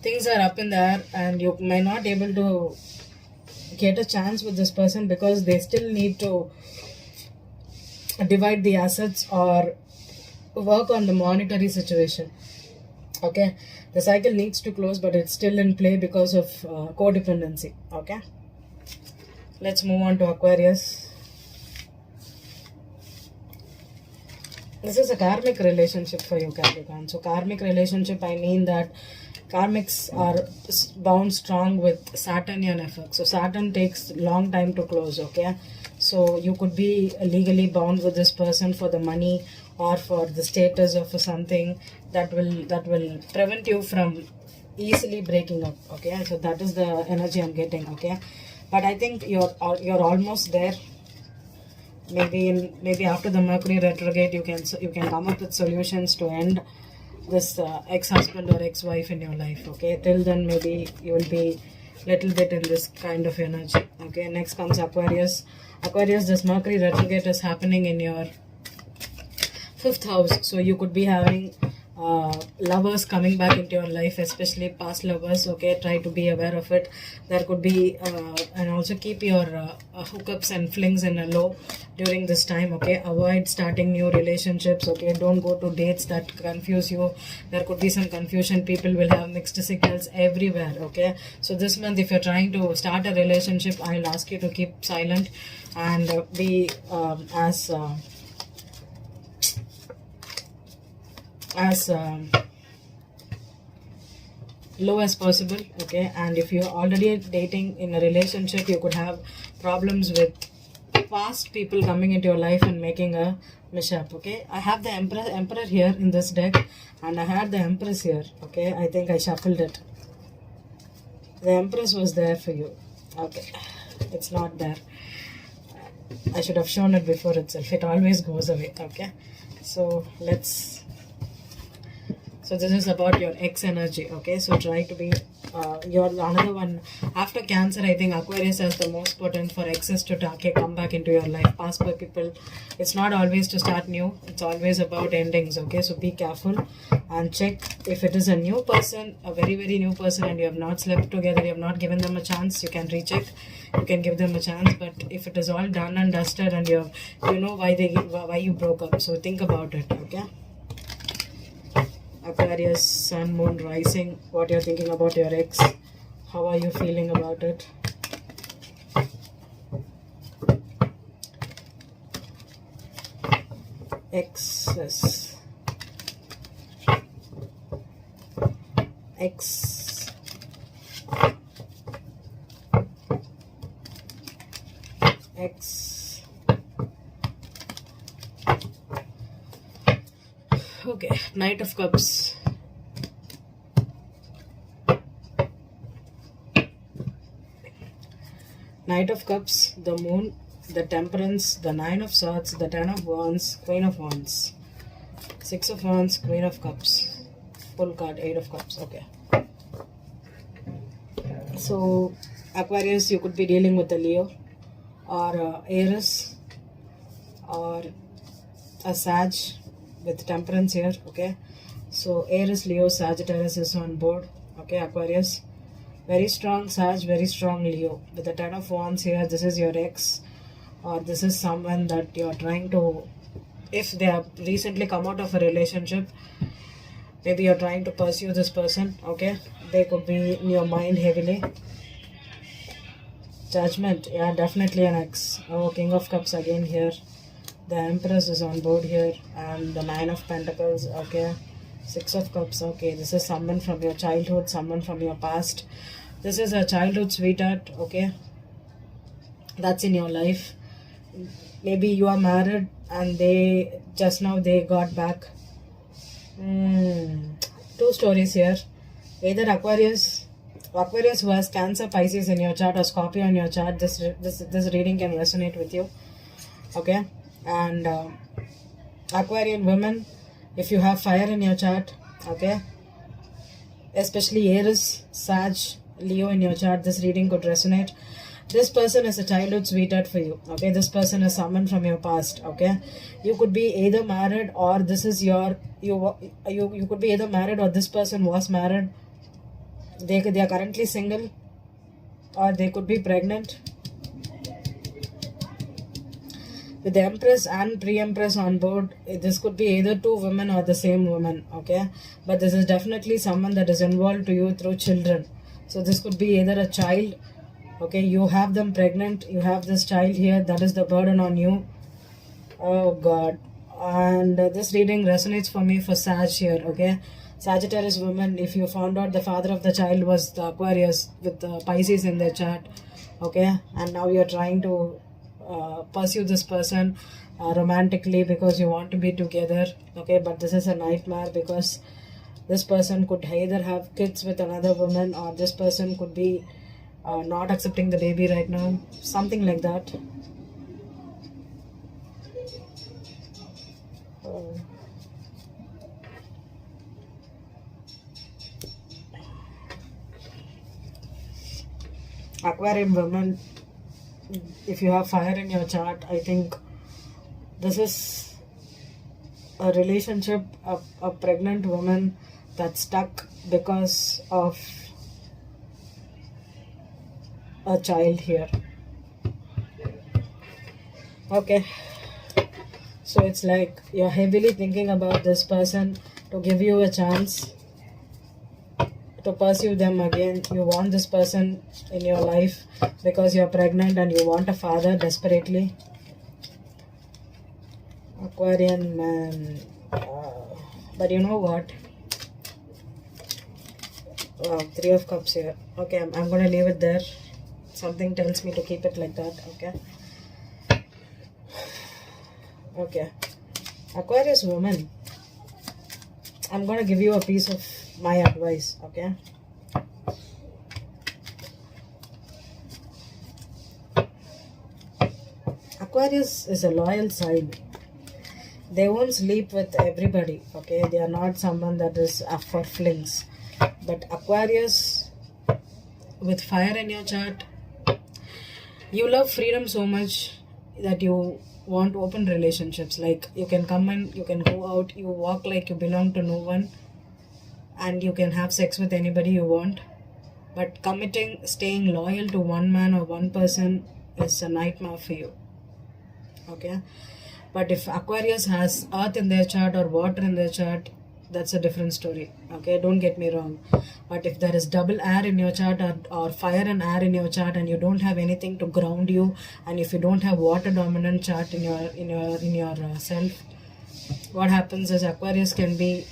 things are up in the air and you may not able to get a chance with this person because they still need to divide the assets or work on the monetary situation. Okay, the cycle needs to close, but it's still in play because of codependency. Okay, let's move on to Aquarius. This is a karmic relationship for you, Capricorn. So karmic relationship, I mean that karmics are bound strong with Saturnian effect. So Saturn takes long time to close. Okay, so you could be legally bound with this person for the money or for the status or for something that will prevent you from easily breaking up. Okay, so that is the energy I'm getting. Okay, but I think you're almost there. Maybe after the Mercury retrograde you can come up with solutions to end this ex-husband or ex-wife in your life. Okay, till then maybe you will be little bit in this kind of energy. Okay, next comes Aquarius. This Mercury retrograde is happening in your 5th house, so you could be having lovers coming back into your life, especially past lovers. Okay, try to be aware of it. There could be and also keep your hookups and flings in a low during this time. Okay, avoid starting new relationships. Okay, don't go to dates that confuse you. There could be some confusion. People will have mixed signals everywhere. Okay, so this month if you're trying to start a relationship, I'll ask you to keep silent and be as low as possible. Okay, and if you're already dating in a relationship, you could have problems with past people coming into your life and making a mishap. Okay, I have the emperor here in this deck and I had the empress here. Okay, I think I shuffled it. The empress was there for you. Okay, it's not there. I should have shown it before itself. It always goes away. Okay, so this is about your ex energy. Okay, so try to be your another one after Cancer. I think Aquarius has the most potent for exes to come back into your life. Past by people, it's not always to start new, it's always about endings. Okay, so be careful and check if it is a new person, a very new person, and you have not slept together, you have not given them a chance. You can recheck, you can give them a chance. But if it is all done and dusted and you know why you broke up, so think about it. Okay, Aquarius, Sun, Moon, Rising, what you're thinking about your ex, how are you feeling about it? Exes, X, X. Okay, Knight of Cups. Knight of Cups, the Moon, the Temperance, the Nine of Swords, the Ten of Wands, Queen of Wands, Six of Wands, Queen of Cups, full card, Eight of Cups. Okay. So, Aquarius, you could be dealing with a Leo or Aries or a Sag with Temperance here. Okay, so Aries, Leo, Sagittarius is on board. Okay, Aquarius, very strong Sag, very strong Leo with the Ten of Wands here. This is your ex, or this is someone that you're trying to, if they have recently come out of a relationship, maybe you're trying to pursue this person. Okay, they could be in your mind heavily. Judgment, yeah, definitely an ex. Oh, King of Cups again here. The Empress is on board here, and the Nine of Pentacles. Okay, Six of Cups. Okay, this is someone from your childhood, someone from your past. This is a childhood sweetheart. Okay, that's in your life. Maybe you are married and they just now they got back. Two stories here. Either Aquarius who has Cancer, Pisces in your chart, or Scorpio in your chart. This reading can resonate with you. Okay, and Aquarian women, if you have fire in your chart, okay, especially Aries, Sag, Leo in your chart, this reading could resonate. This person is a childhood sweetheart for you. Okay, this person is someone from your past. Okay, you could be either married, or this is your you could be either married, or this person was married. They are currently single, or they could be pregnant. With the Empress and Pre-Empress on board, this could be either two women or the same woman, okay? But this is definitely someone that is involved to you through children. So this could be either a child, okay? You have them pregnant, you have this child here, that is the burden on you. Oh God. And this reading resonates for me for Sag here, okay? Sagittarius woman, if you found out the father of the child was the Aquarius with the Pisces in their chart, okay? And now you're trying to pursue this person romantically because you want to be together, okay? But this is a nightmare because this person could either have kids with another woman, or this person could be not accepting the baby right now, something like that. Aquarium woman, if you have fire in your chart, I think this is a relationship, a pregnant woman that's stuck because of a child here. Okay, so it's like you're heavily thinking about this person to give you a chance to pursue them again. You want this person in your life because you're pregnant and you want a father desperately. Aquarian man. But you know what? Wow, 3 of Cups here. Okay, I'm going to leave it there. Something tells me to keep it like that. Okay. Okay. Aquarius woman. I'm going to give you a piece of my advice. Okay. Aquarius is a loyal sign. They won't sleep with everybody. Okay. They are not someone that is up for flings. But Aquarius, with fire in your chart, you love freedom so much that you want open relationships. Like you can come in, you can go out, you walk like you belong to no one, and you can have sex with anybody you want. But committing, staying loyal to one man or one person is a nightmare for you. Okay. But if Aquarius has earth in their chart or water in their chart, that's a different story. Okay, don't get me wrong. But if there is double air in your chart, or fire and air in your chart, and you don't have anything to ground you, and if you don't have water dominant chart in your self, what happens is Aquarius can be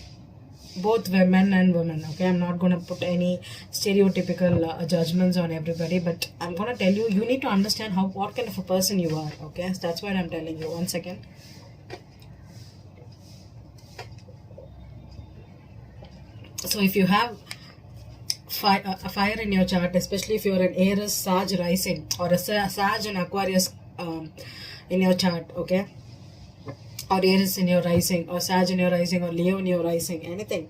both men and women. Okay, I'm not going to put any stereotypical judgments on everybody, but I'm going to tell you, you need to understand what kind of a person you are. Okay, so that's what I'm telling you. 1 second. So if you have a fire in your chart, especially if you're an Aries, Sag rising, or a Sag and Aquarius in your chart, okay, or Aries in your rising, or Sag in your rising, or Leo in your rising, anything.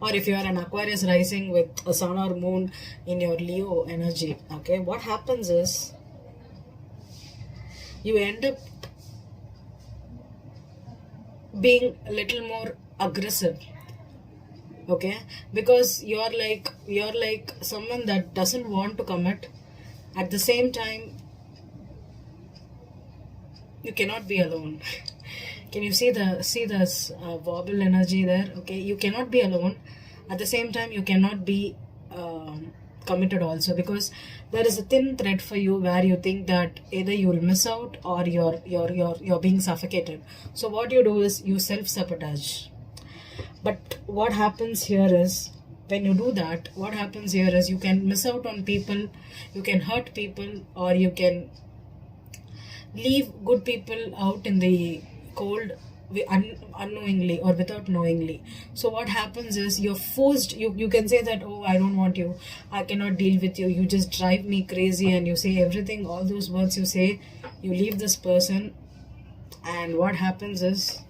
Or if you are an Aquarius rising with a sun or moon in your Leo energy, okay, what happens is you end up being a little more aggressive. Okay, because you're like someone that doesn't want to commit. At the same time, you cannot be alone. Can you see this wobble energy there? Okay, you cannot be alone. At the same time, you cannot be committed also, because there is a thin thread for you where you think that either you will miss out or you're being suffocated. So what you do is you self-sabotage. But what happens here is, when you do that, what happens here is you can miss out on people, you can hurt people, or you can leave good people out in the cold unknowingly or without knowingly. So what happens is you're forced, you can say that, oh, I don't want you, I cannot deal with you, you just drive me crazy, and you say everything, all those words you say, you leave this person, and what happens is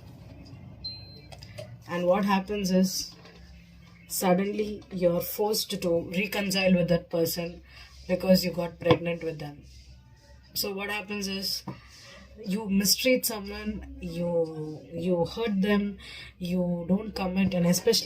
suddenly you're forced to reconcile with that person because you got pregnant with them. So what happens is you mistreat someone, you hurt them, you don't commit, and especially